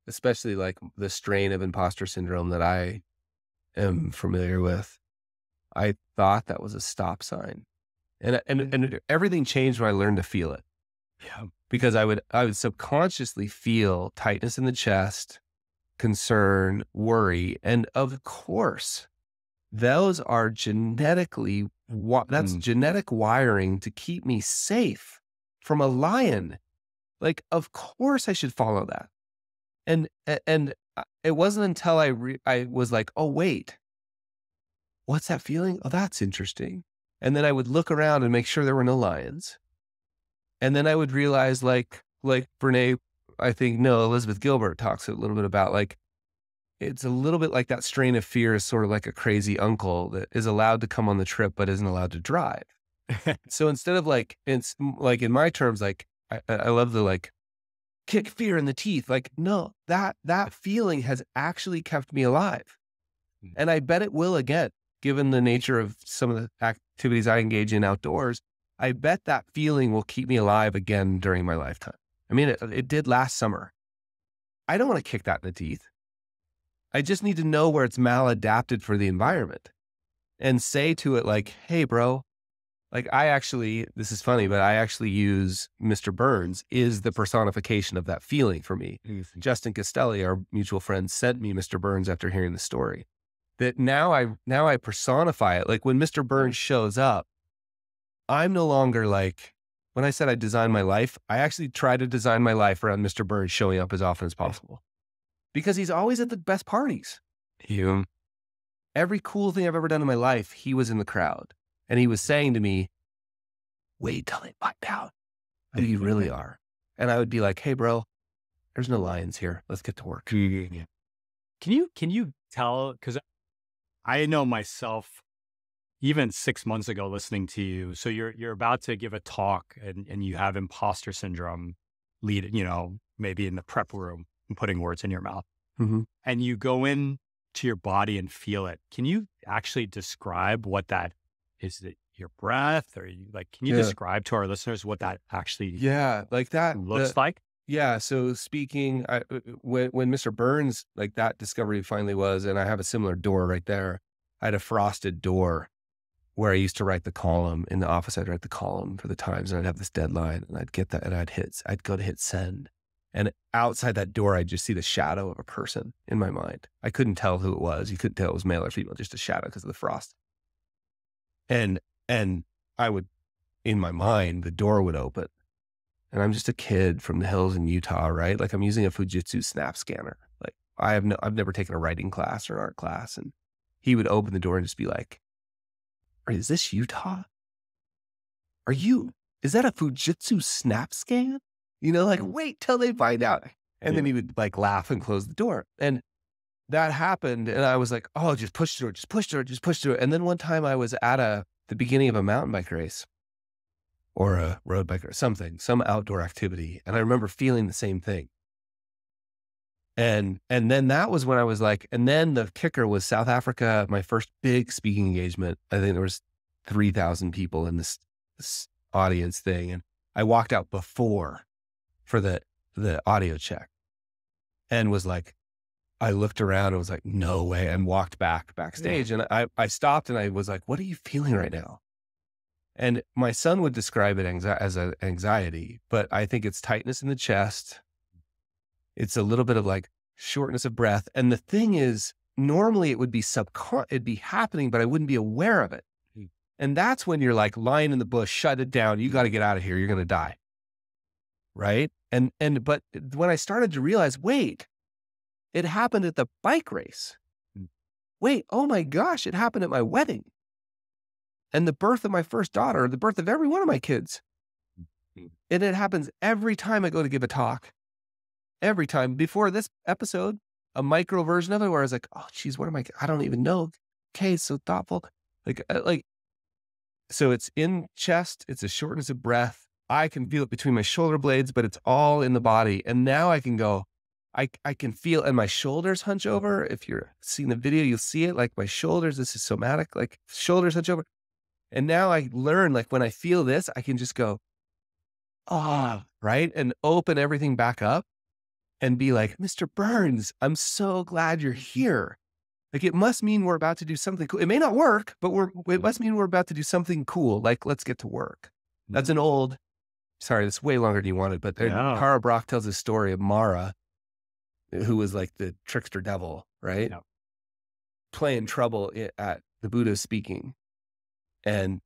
especially like the strain of imposter syndrome that I am familiar with. I thought that was a stop sign. And everything changed when I learned to feel it. Yeah. Because I would subconsciously feel tightness in the chest, concern, worry. And of course, those are genetically, that's genetic wiring to keep me safe from a lion. Like, of course I should follow that. And it wasn't until I was like, oh, wait, what's that feeling? Oh, that's interesting. And then I would look around and make sure there were no lions. And then I would realize like Brene, Elizabeth Gilbert talks a little bit about like, it's a little bit like that strain of fear is sort of like a crazy uncle that is allowed to come on the trip, but isn't allowed to drive. So instead of like, it's like in my terms, like I love the like kick fear in the teeth. Like, no, that feeling has actually kept me alive. And I bet it will again, given the nature of some of the activities I engage in outdoors. I bet that feeling will keep me alive again during my lifetime. I mean, it did last summer. I don't want to kick that in the teeth. I just need to know where it's maladapted for the environment and say to it like, hey, bro, like this is funny, but I actually use Mr. Burns is the personification of that feeling for me. Justin Castelli, our mutual friend, sent me Mr. Burns after hearing the story. That now I personify it. Like when Mr. Burns shows up, I'm no longer like, when I said I designed my life, I actually try to design my life around Mr. Burns showing up as often as possible because he's always at the best parties. Every cool thing I've ever done in my life, he was in the crowd and he was saying to me, wait till they find out who you really are. And I would be like, hey bro, there's no lions here. Let's get to work. Can you tell, because I know myself, even 6 months ago, listening to you. So you're about to give a talk and you have imposter syndrome maybe in the prep room and putting words in your mouth. And you go in to your body and feel it. Can you actually describe what that is? It your breath or can you describe to our listeners what that actually like that looks like? Yeah. So speaking, when Mr. Burns, like that discovery finally was, and I have a similar door right there. I had a frosted door where I used to write the column in the office. I'd write the column for the Times and I'd have this deadline and I'd get that and I'd go to hit send. And outside that door, I'd just see the shadow of a person in my mind. I couldn't tell who it was. You couldn't tell it was male or female, just a shadow because of the frost. And And I would, in my mind, the door would open. And I'm just a kid from the hills in Utah, right? Like I'm using a Fujitsu snap scanner. Like I've never taken a writing class or art class. And he would open the door and just be like, is this Utah? Is that a Fujitsu snap scan? Like wait till they find out. And then he would like laugh and close the door. And that happened. And I was like, oh, just push through it, just push through it, just push through it. And then one time I was at the beginning of a mountain bike race or a road bike or something, some outdoor activity. And I remember feeling the same thing. And then that was when I was like, and then the kicker was South Africa, my first big speaking engagement. I think there was 3,000 people in this audience thing. And I walked out before for the audio check and was like, I looked around and was like, no way, and walked backstage. And I stopped and I was like, what are you feeling right now? And my son would describe it as an anxiety, but I think it's tightness in the chest. It's a little bit of like shortness of breath. And the thing is, normally it would be it'd be happening, but I wouldn't be aware of it. And that's when you're like lying in the bush, shut it down. You got to get out of here. You're going to die. Right. But when I started to realize, wait, it happened at the bike race. Wait, oh my gosh, it happened at my wedding. And the birth of my first daughter, the birth of every one of my kids. And it happens every time I go to give a talk. Every time. Before this episode, a micro version of it where I was like, oh geez, I don't even know. Okay, so thoughtful. So it's in chest, it's a shortness of breath. I can feel it between my shoulder blades, but it's all in the body. And now I can go, I can feel, and my shoulders hunch over. If you're seeing the video, you'll see it. Like my shoulders, this is somatic, like shoulders hunch over. And now I learn, like when I feel this, I can just go, right? And open everything back up and be like, Mr. Burns, I'm so glad you're here. Like it must mean we're about to do something cool. It may not work, but it must mean we're about to do something cool. Like, let's get to work. That's an old, sorry, that's way longer than you wanted, but Tara Brach tells this story of Mara, who was like the trickster devil, right? Yeah. Playing trouble at the Buddha speaking and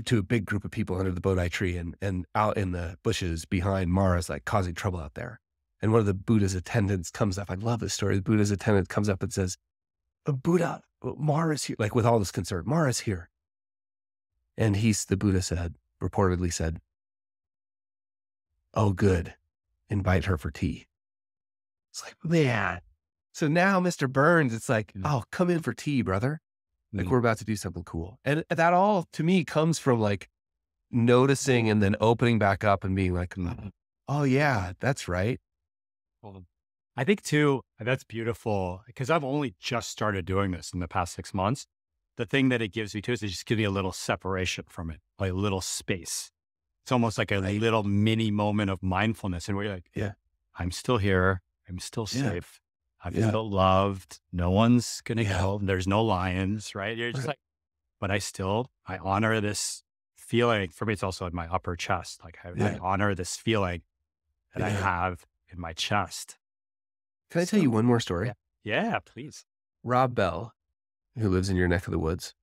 to a big group of people under the Bodhi tree and out in the bushes behind Mara's like causing trouble out there. And one of the Buddha's attendants comes up. I love this story. The Buddha's attendant comes up and says, Buddha, Mara's here. Like with all this concern, Mara's here. And the Buddha reportedly said, oh, good. Invite her for tea. It's like, man. So now Mr. Burns, it's like, oh, come in for tea, brother. Like we're about to do something cool. And that all to me comes from like noticing and then opening back up and being like, oh yeah, that's right. I think too, that's beautiful because I've only just started doing this in the past 6 months. The thing that it gives me too is it just gives me a little separation from it, like a little space. It's almost like a little mini moment of mindfulness. And we're like, yeah, I'm still here. I'm still safe. I'm still loved. No one's going to go. There's no lions, right? You're just like, but I honor this feeling. For me, it's also in my upper chest. Like I honor this feeling that I have in my chest. Can I tell you one more story? Yeah, please. Rob Bell, who lives in your neck of the woods.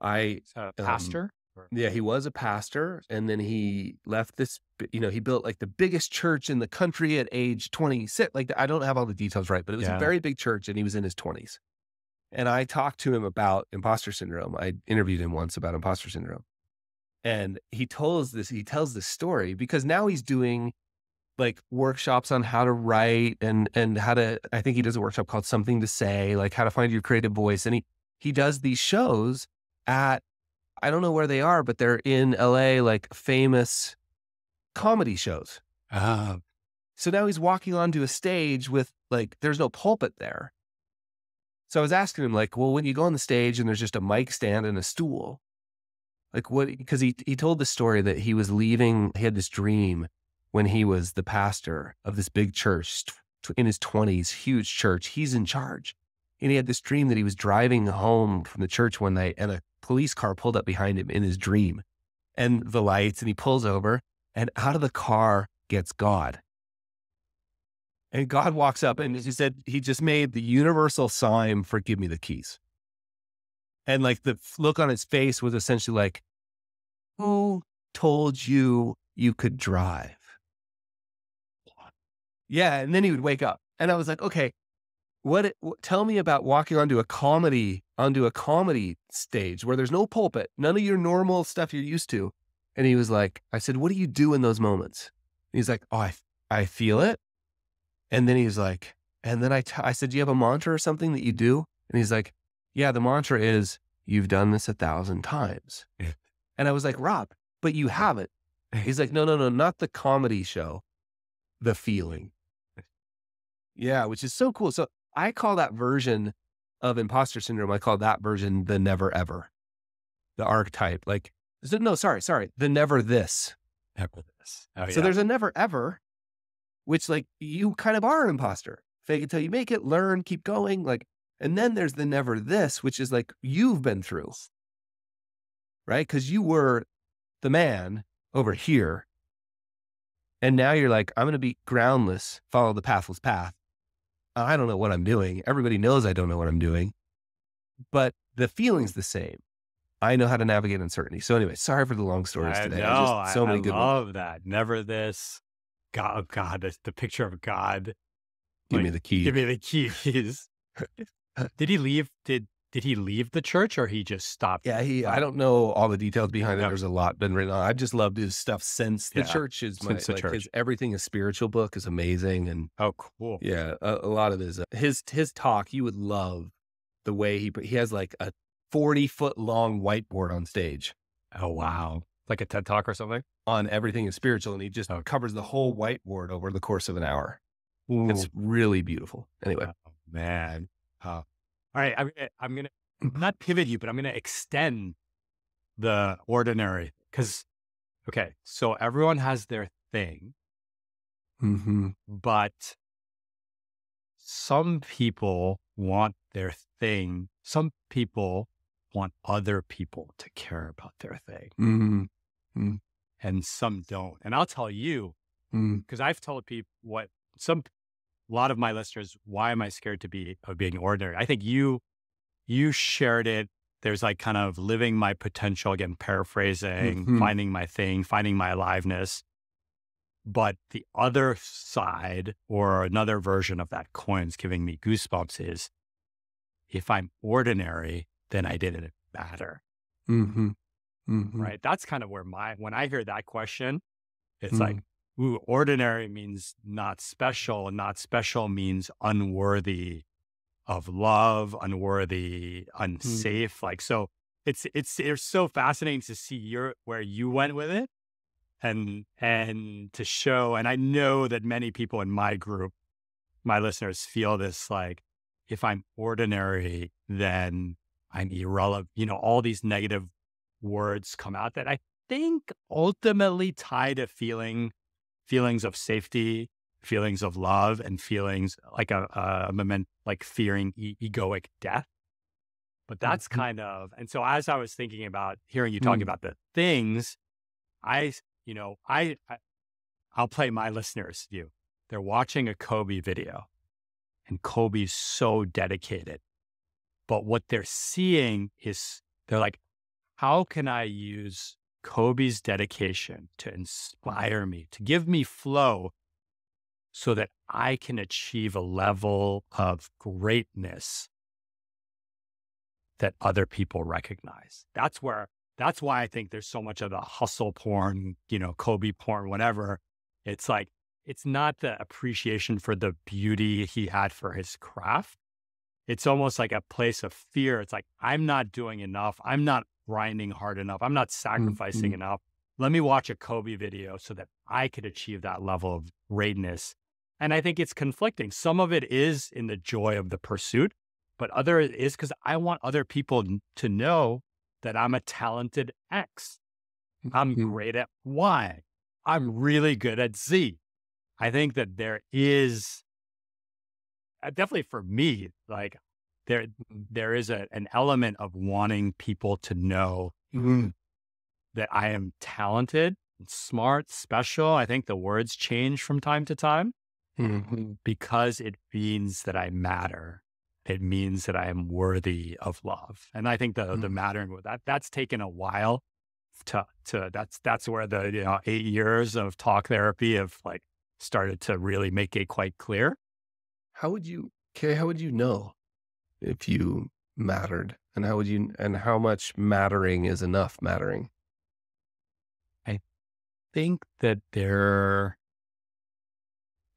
Pastor? Yeah, he was a pastor. And then he left this, he built like the biggest church in the country at age 26. Like I don't have all the details right, but it was a very big church and he was in his 20s. And I talked to him about imposter syndrome. I interviewed him once about imposter syndrome. And he tells this story because now he's doing like workshops on how to write and how to, I think he does a workshop called Something to Say, like how to find your creative voice. And he does these shows at, I don't know where they are, but they're in LA, like famous comedy shows. So now he's walking onto a stage with like, there's no pulpit there. So I was asking him like, well, when you go on the stage and there's just a mic stand and a stool, like what, because he told the story that he was leaving, he had this dream when he was the pastor of this big church in his 20s, huge church, he's in charge. And he had this dream that he was driving home from the church one night and a police car pulled up behind him in his dream and the lights, and he pulls over and out of the car gets God. And God walks up and he said, he just made the universal sign for give me the keys. And like the look on his face was essentially like, who told you you could drive? Yeah. And then he would wake up. And I was like, okay, tell me about walking onto a comedy stage where there's no pulpit, none of your normal stuff you're used to. And he was like, I said, what do you do in those moments? And he's like, oh, I feel it. And then he's like, and then I said, do you have a mantra or something that you do? And he's like, yeah, the mantra is, you've done this 1,000 times. And I was like, Rob, but you haven't. He's like, no, not the comedy show, the feeling. Yeah, which is so cool. So I call that version of imposter syndrome, I call that version the never ever, the archetype. Like, no, sorry, the never this. Never this. Oh, So yeah. there's a never ever, which like you kind of are an imposter. Fake it till you make it, learn, keep going. Like, and then there's the never this, which is like you've been through, right? Because you were the man over here. And now you're like, I'm going to be groundless, follow the pathless path. I don't know what I'm doing. Everybody knows I don't know what I'm doing, but the feeling's the same. I know how to navigate uncertainty. So anyway, sorry for the long stories I today. know. Just so many good ones. I love that. Never this. God, the picture of God. Give Like, me the key. Give me the keys. Did he leave? Did he leave the church, or he just stopped? Yeah, I don't know all the details behind it. Yeah. There's a lot been written on. I've just loved his stuff since the Yeah, church is since the church. his Everything is Spiritual book is amazing. And Oh, cool. yeah, a lot of his talk, you would love the way he has like a 40-foot long whiteboard on stage Oh, wow. Like a TED Talk or something? on Everything is Spiritual. And he just covers the whole whiteboard over the course of an hour. It's really beautiful. Anyway. Oh, man. All right. I'm going to not pivot you, but I'm going to extend the ordinary because, okay, so everyone has their thing, but some people want their thing. Some people want other people to care about their thing. And some don't. And I'll tell you, because I've told people a lot of my listeners, why am I scared of being ordinary? I think you shared it. There's like kind of living my potential, again, paraphrasing, finding my thing, finding my aliveness. But the other side, or another version of that coin's giving me goosebumps, is if I'm ordinary, then I didn't matter. Right? That's kind of where when I hear that question, it's like, ooh, ordinary means not special, and not special means unworthy of love, unworthy, unsafe. Like, so it's so fascinating to see where you went with it, and to show. And I know that many people in my group, my listeners, feel this, like, if I'm ordinary, then I'm irrelevant. All these negative words come out that I think ultimately tie to feelings of safety, feelings of love, and feelings like a moment, like fearing egoic death. But that's kind of, and so as I was thinking about hearing you talking about the things, I'll play my listeners' view. They're watching a Kobe video, and Kobe's so dedicated. But what they're seeing is, they're like, how can I use Kobe's dedication to inspire me, to give me flow, so that I can achieve a level of greatness that other people recognize? That's why I think there's so much of the hustle porn, Kobe porn, whatever. It's like, it's not the appreciation for the beauty he had for his craft. It's almost like a place of fear. It's like, I'm not doing enough. I'm not grinding hard enough. I'm not sacrificing enough. Let me watch a Kobe video so that I could achieve that level of greatness. And I think it's conflicting. Some of it is in the joy of the pursuit, but other is because I want other people to know that I'm a talented X. I'm great at Y. I'm really good at Z. I think that there is, definitely for me, like there is an element of wanting people to know that I am talented, smart, special. I think the words change from time to time because it means that I matter. It means that I am worthy of love. And I think the mattering with that's taken a while enough to that's where the 8 years of talk therapy have like started to really make it quite clear. How would you know if you mattered? And how much mattering is enough mattering? I think that there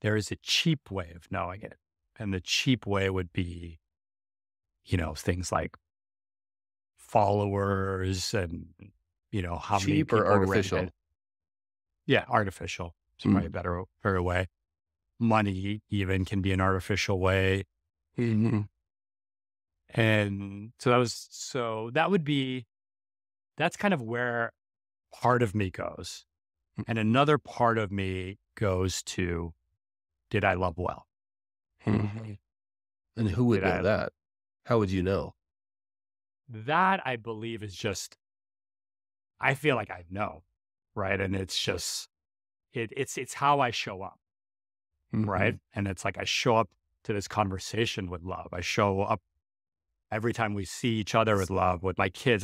is a cheap way of knowing it. And the cheap way would be, things like followers and, how many Cheap or people read artificial? it. Yeah, artificial. It's probably a better way. Money even can be an artificial way. Mm-hmm. And so that's kind of where part of me goes. And another part of me goes to, did I love well? Mm-hmm. And who would Did know I, that? How would you know? that I believe is just, I feel like I know, right? And it's just, it's how I show up, Mm-hmm. right? And it's like, I show up to this conversation with love. I show up every time we see each other with love, with my kids.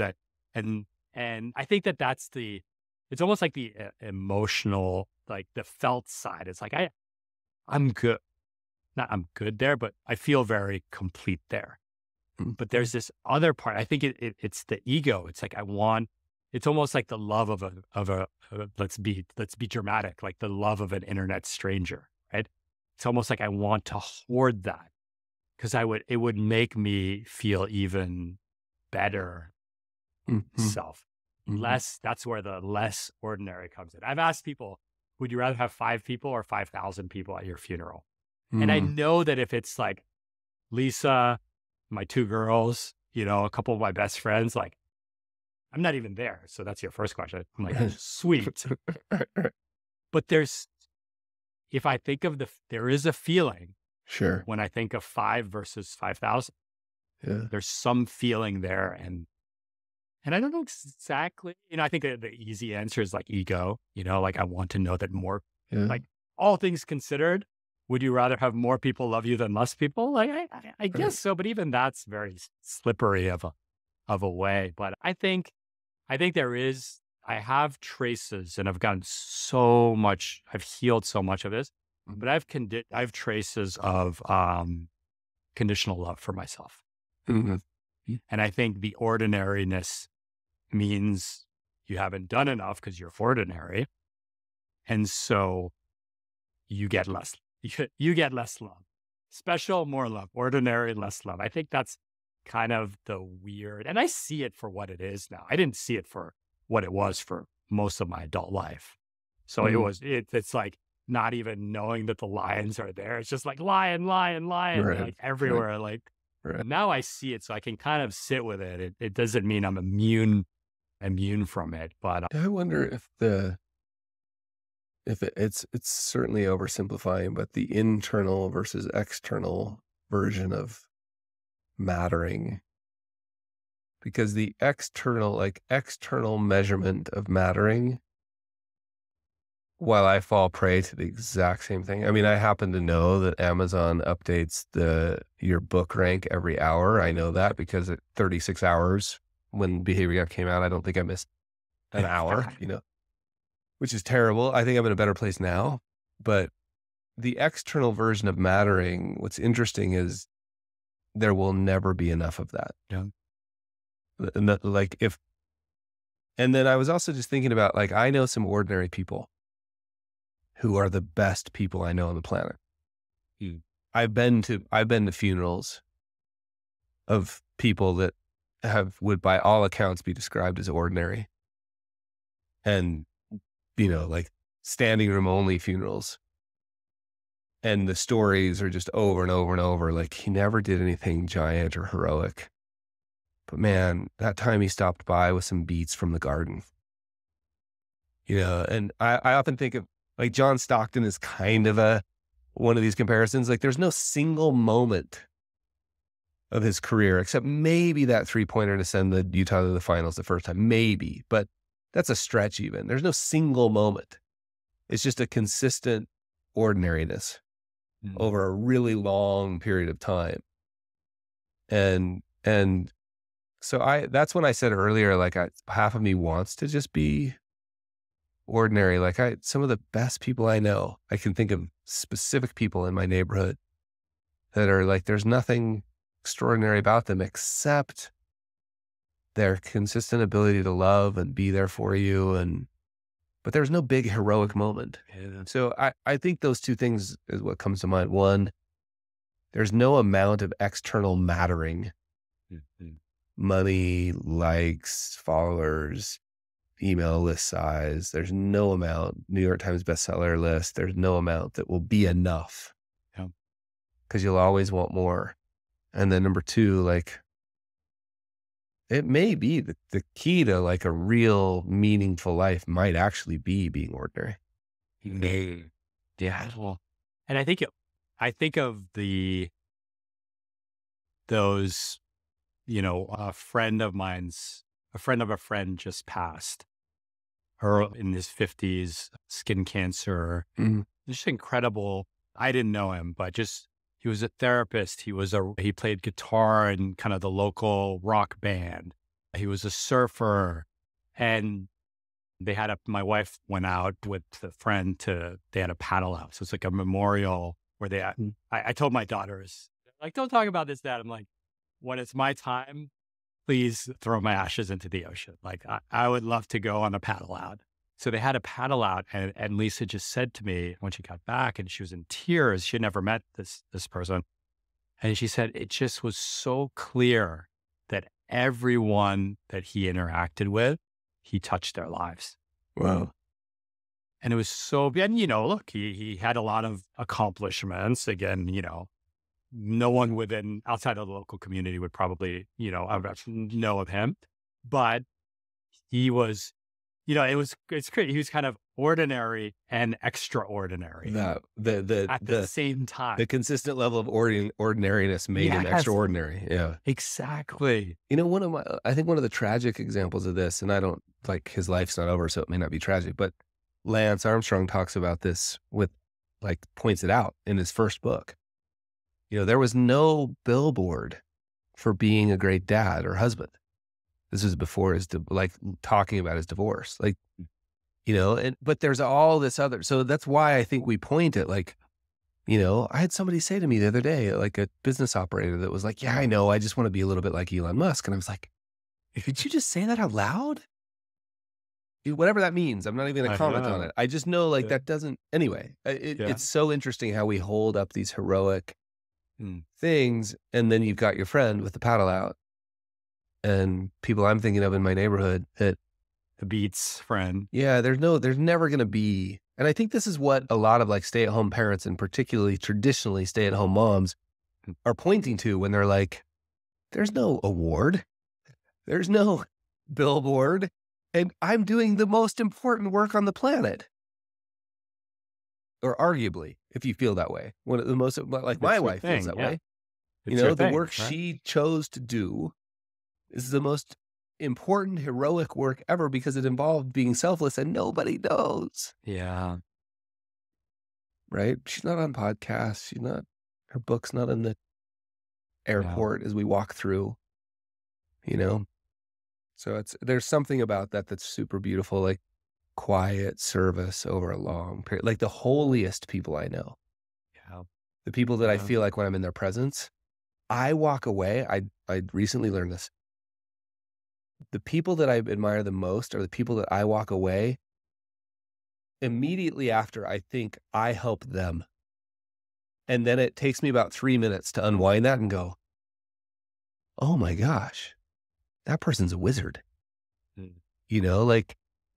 And I think it's almost like the emotional, like the felt side. It's like, I'm good. Not I'm good there, but I feel very complete there. But there's this other part. I think it's the ego. It's like, it's almost like the love of a let's be dramatic, like the love of an internet stranger, right? It's almost like I want to hoard that because it would make me feel even better Mm-hmm. self. That's where the less ordinary comes in. I've asked people, would you rather have 5 people or 5,000 people at your funeral? And I Mm-hmm. know that if it's like Lisa, my 2 girls, a couple of my best friends, like I'm not even there. So that's your first question. I'm like, sweet. But if I think of there is a feeling Sure. when I think of 5 versus 5,000, Yeah. there's some feeling there. And I don't know exactly, I think the easy answer is like ego, like I want to know that more, Yeah. like all things considered, would you rather have more people love you than less people? Like, I guess so, but even that's very slippery of a way. But I think I have traces and I've gotten I've healed so much of this, but I have traces of conditional love for myself. Mm-hmm. And I think the ordinariness means you haven't done enough because you're ordinary. And so you get less, you get less love. Special, more love. Ordinary, less love. I think that's kind of the weird, and I see it for what it is now. I didn't see it for what it was for most of my adult life. So it's like not even knowing that the lions are there. It's just like lion, lion, lion, Right. like everywhere. Right. Like now I see it, so I can kind of sit with it. It doesn't mean I'm immune from it, but I wonder if it's certainly oversimplifying, but the internal versus external version of mattering, because the external measurement of mattering, while I fall prey to the exact same thing. I mean, I happen to know that Amazon updates your book rank every hour. I know that because at 36 hours when Behavior Gap came out, I don't think I missed an hour, which is terrible. I think I'm in a better place now. But the external version of mattering, what's interesting is there will never be enough of that. yeah. And then I was also just thinking about, like, I know some ordinary people who are the best people I know on the planet. I've been to funerals of people that would by all accounts be described as ordinary. And, like standing room only funerals. And the stories are just over and over and over. Like, he never did anything giant or heroic. But man, that time he stopped by with some beets from the garden. And I often think of, like, John Stockton is kind of one of these comparisons. Like, there's no single moment of his career, except maybe that 3-pointer to send the Utah to the finals the first time, maybe, but that's a stretch even. There's no single moment. It's just a consistent ordinariness over a really long period of time. And So that's when I said earlier, like half of me wants to just be ordinary. Like some of the best people I know, I can think of specific people in my neighborhood that are like, there's nothing extraordinary about them except their consistent ability to love and be there for you. But there's no big heroic moment. Yeah. So I think those two things is what comes to mind. One, there's no amount of external mattering, Mhm. money, likes, followers, email list size. There's no amount, New York Times bestseller list. There's no amount that will be enough Yeah. because you'll always want more. And then number two, like it may be the key to like a real meaningful life might actually be being ordinary. Maybe. Yeah. Well, and I think of those, a friend of a friend just passed, her in his 50s, skin cancer, Mhm. just incredible. I didn't know him, but just, he was a therapist. He played guitar in kind of the local rock band. He was a surfer, and my wife went out with a friend they had a paddle out. So it's like a memorial where Mm. I told my daughters, like, don't talk about this, Dad. I'm like, when it's my time, please throw my ashes into the ocean. Like, I would love to go on a paddle out. So they had a paddle out, and Lisa just said to me when she got back, and she was in tears. She had never met this person. And she said it just was so clear that everyone that he interacted with, he touched their lives. Wow. And it was so, and look, he had a lot of accomplishments. Again, no one outside of the local community would probably, know of him. But he was, it's crazy. He was kind of ordinary and extraordinary at the same time. The consistent level of ordinariness made him Yes, extraordinary. Yeah. exactly. I think one of the tragic examples of this, and I don't like his life's not over, so it may not be tragic, but Lance Armstrong talks about this points it out in his first book. There was no billboard for being a great dad or husband. This was before talking about his divorce, but there's all this other, so that's why I think we point at I had somebody say to me the other day, like a business operator that was like, yeah, I know, I just want to be a little bit like Elon Musk. And I was like, did you just say that out loud? Dude, whatever that means. I'm not even going to comment on it. I just know that doesn't, anyway, it's so interesting how we hold up these heroic things. And then you've got your friend with the paddle out and people I'm thinking of in my neighborhood that The Beats friend. yeah, there's never going to be. And I think this is what a lot of stay-at-home parents and particularly traditionally stay-at-home moms are pointing to when they're like, there's no award. There's no billboard. And I'm doing the most important work on the planet. Or arguably, if you feel that way. One of the most, my wife feels that way. The work she chose to do is the most important, heroic work ever because it involved being selfless and nobody knows. Yeah. Right? She's not on podcasts. Her book's not in the airport as we walk through, So there's something about that that's super beautiful, like quiet service over a long period, like the holiest people I know. Yeah. The people that I feel like when I'm in their presence, I walk away. I recently learned this. The people that I admire the most are the people that I walk away immediately after I think I help them. And then it takes me about 3 minutes to unwind that and go, oh my gosh, that person's a wizard.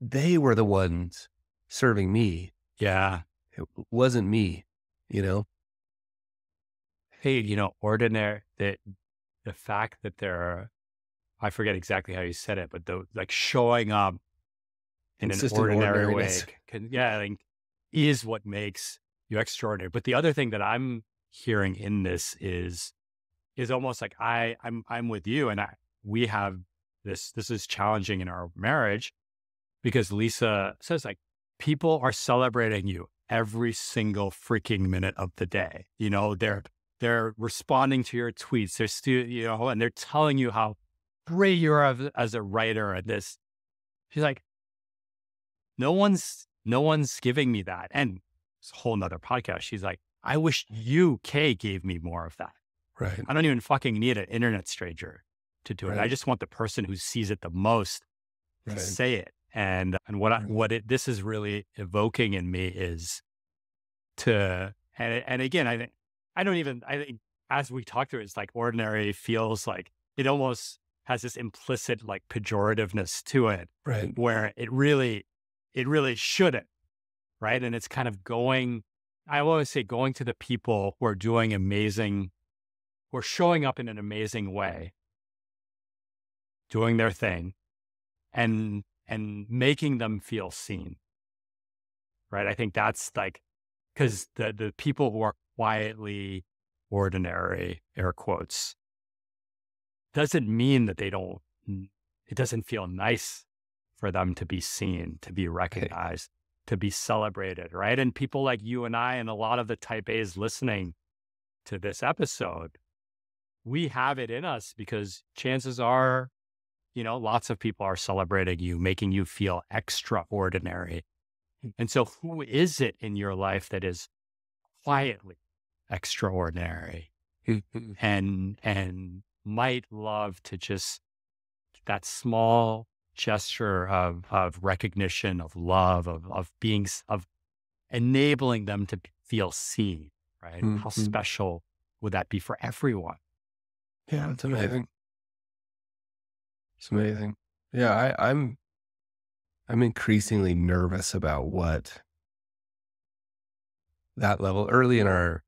They were the ones serving me. Yeah. It wasn't me, Hey, ordinary, the fact that I forget exactly how you said it, but showing up in an ordinary way, is what makes you extraordinary. But the other thing that I'm hearing in this is almost like I'm with you, and we have this is challenging in our marriage because Lisa says people are celebrating you every single freaking minute of the day. They're responding to your tweets. They're and they're telling you how great you are as a writer and this. She's like, no one's giving me that. And it's a whole nother podcast. She's like, I wish you, Kay, gave me more of that. Right. I don't even fucking need an internet stranger to do it. I Right. just want the person who sees it the most to Right. say it. And this is really evoking in me is and again, I think as we talk through it, it's like ordinary feels like it almost has this implicit like pejorativeness to it, Right. where it really shouldn't, right? And it's kind of I always say going to the people who are doing amazing, who are showing up in an amazing way, doing their thing, and making them feel seen, right? I think that's like, because the people who are quietly ordinary, air quotes, doesn't mean that it doesn't feel nice for them to be seen, to be recognized, to be celebrated, right? And people like you and I and a lot of the type A's listening to this episode, we have it in us because chances are, lots of people are celebrating you, making you feel extraordinary. And so who is it in your life that is quietly extraordinary and might love to just that small gesture of recognition, of love, of enabling them to feel seen, right? How special would that be for everyone? Yeah, it's amazing. It's amazing. Yeah, I'm increasingly nervous about what that level early in our,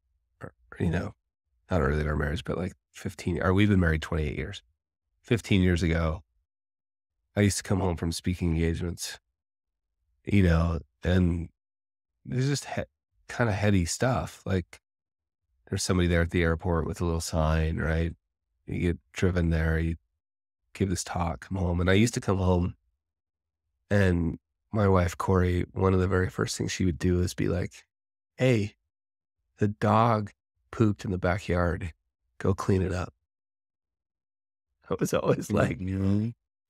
not early in our marriage, but like 15, or we've been married 28 years. 15 years ago, I used to come home from speaking engagements, and there's just kind of heady stuff. Like there's somebody there at the airport with a little sign, right? You get driven there, you give this talk, come home. And I used to come home and my wife, Corey, one of the very first things she would do is be like, hey, the dog pooped in the backyard. Go clean it up. I was always like,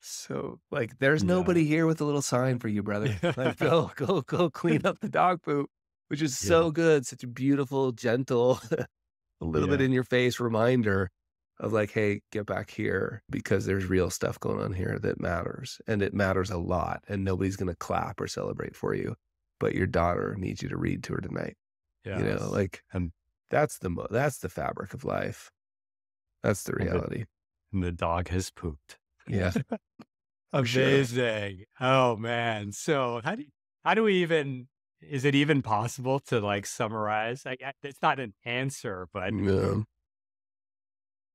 so like, there's nobody here with a little sign for you, brother. Like, go clean up the dog poop, which is so good. Such a beautiful, gentle, a little bit in your face reminder of like, hey, get back here because there's real stuff going on here that matters, and it matters a lot, and nobody's going to clap or celebrate for you, but your daughter needs you to read to her tonight. Like, and that's the fabric of life. That's the reality. And the dog has pooped. Yeah. Amazing. Sure. Oh man. So how do we even, is it even possible to like summarize? It's not an answer, but no.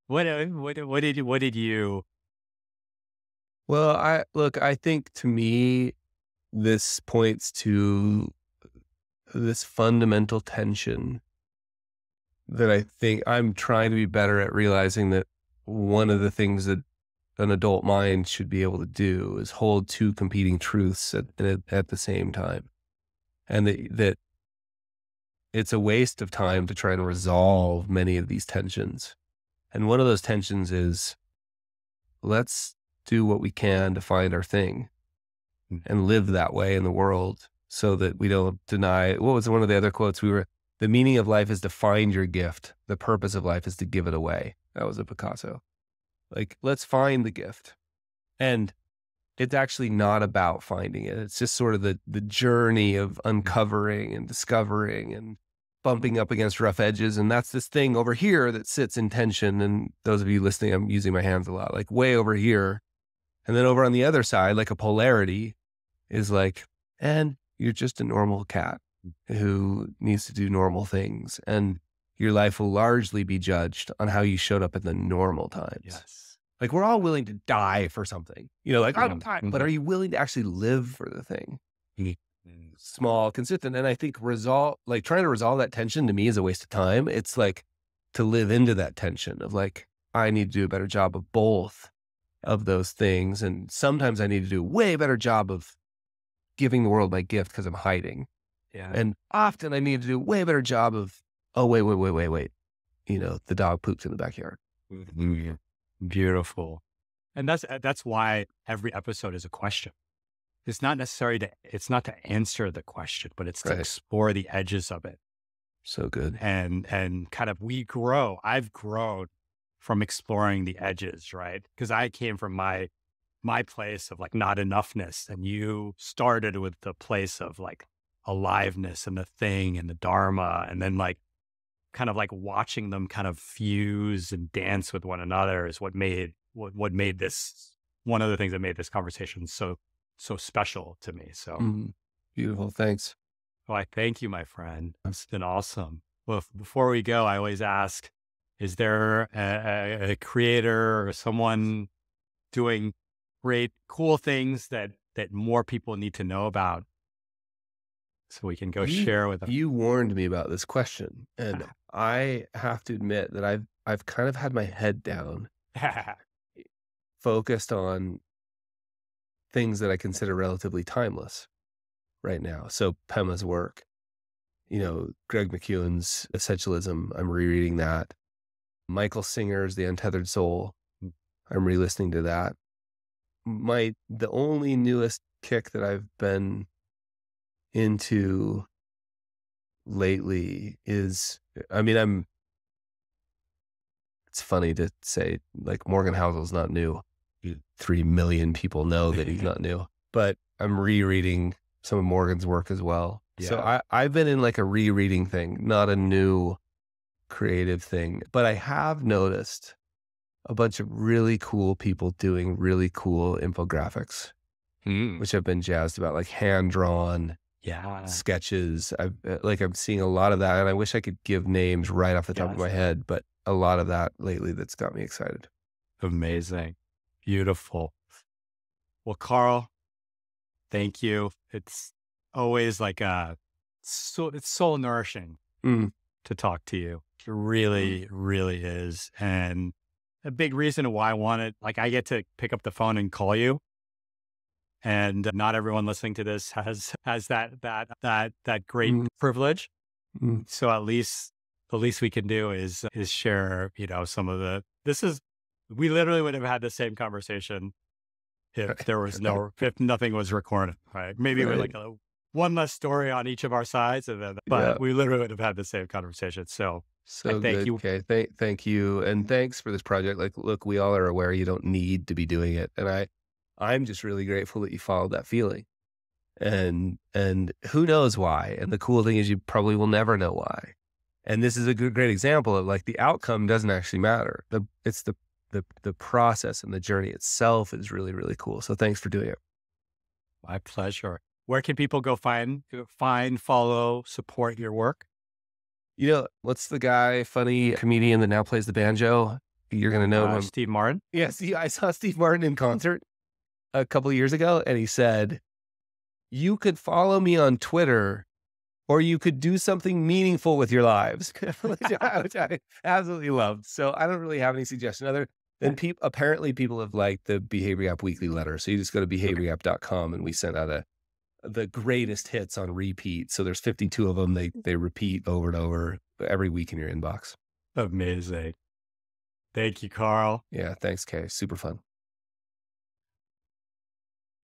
What did you? Well, I think to me, this points to this fundamental tension that I think I'm trying to be better at realizing that one of the things that an adult mind should be able to do is hold two competing truths at the same time. And that it's a waste of time to try and resolve many of these tensions. And one of those tensions is, let's do what we can to find our thing and live that way in the world so that we don't deny. What was one of the other quotes? The meaning of life is to find your gift. The purpose of life is to give it away. That was a Picasso. Like, let's find the gift. And it's actually not about finding it. It's just sort of the journey of uncovering and discovering and bumping up against rough edges. And that's this thing over here that sits in tension. And those of you listening, I'm using my hands a lot, like way over here. And then over on the other side, like a polarity is like, and you're just a normal cat who needs to do normal things. And your life will largely be judged on how you showed up in the normal times. Yes. Like, we're all willing to die for something, like, I'm dying, but are you willing to actually live for the thing? Small, consistent. And I think trying to resolve that tension to me is a waste of time. It's like to live into that tension of like, I need to do a better job of both of those things. And sometimes I need to do a way better job of giving the world my gift because I'm hiding. Yeah. And often I need to do a way better job of, oh, wait. The dog pooped in the backyard. Beautiful. And that's why every episode is a question. It's not it's not to answer the question, but it's to Right. explore the edges of it. So good. And kind of I've grown from exploring the edges, right? Because I came from my place of like not enoughness, and you started with the place of like aliveness and the thing and the dharma, and then like kind of like watching them kind of fuse and dance with one another is what made this one of the things that made this conversation so special to me. So Beautiful. Thanks. well, I thank you, my friend. It's been awesome. Well, before we go, I always ask, is there a creator or someone doing great, cool things that more people need to know about, so we can go share with them? You warned me about this question, and I have to admit that I've kind of had my head down, focused on things that I consider relatively timeless right now. So Pema's work, Greg McKeown's Essentialism, I'm rereading that. Michael Singer's The Untethered Soul, I'm re-listening to that. The only newest kick that I've been into lately is, it's funny to say, like, Morgan Housel's not new. 3 million people know that he's not new, but I'm rereading some of Morgan's work as well. Yeah. So I've been in like a rereading thing, not a new creative thing, but I have noticed a bunch of really cool people doing really cool infographics, which I've been jazzed about, like hand-drawn sketches. I'm seeing a lot of that, and I wish I could give names right off the top of my head, but a lot of that lately that's got me excited. Amazing. Beautiful. Well, Carl, thank you. It's always like it's soul nourishing to talk to you. It really, really is. And a big reason why I get to pick up the phone and call you. And not everyone listening to this has that great privilege. So at least the least we can do is share, some of we literally would have had the same conversation if there was if nothing was recorded, right? Maybe with like one less story on each of our sides, but we literally would have had the same conversation. So thank you. Okay. Thank you. And thanks for this project. Like, look, we all are aware you don't need to be doing it. And I'm just really grateful that you followed that feeling, and who knows why. And the cool thing is you probably will never know why. And this is a great example of like the outcome doesn't actually matter. It's the process and the journey itself is really, really cool. So thanks for doing it. My pleasure. Where can people go find, follow, support your work? What's the guy, funny comedian that now plays the banjo? You're going to know him. Steve Martin. Yes. I saw Steve Martin in concert a couple of years ago, and he said, you could follow me on Twitter, or you could do something meaningful with your lives, which I absolutely loved. So I don't really have any suggestion other than apparently people have liked the Behavior Gap weekly letter. So you just go to behaviorgap.com, and we sent out the greatest hits on repeat. So there's 52 of them. They repeat over and over every week in your inbox. Amazing. Thank you, Carl. Yeah. Thanks, Kay. Super fun.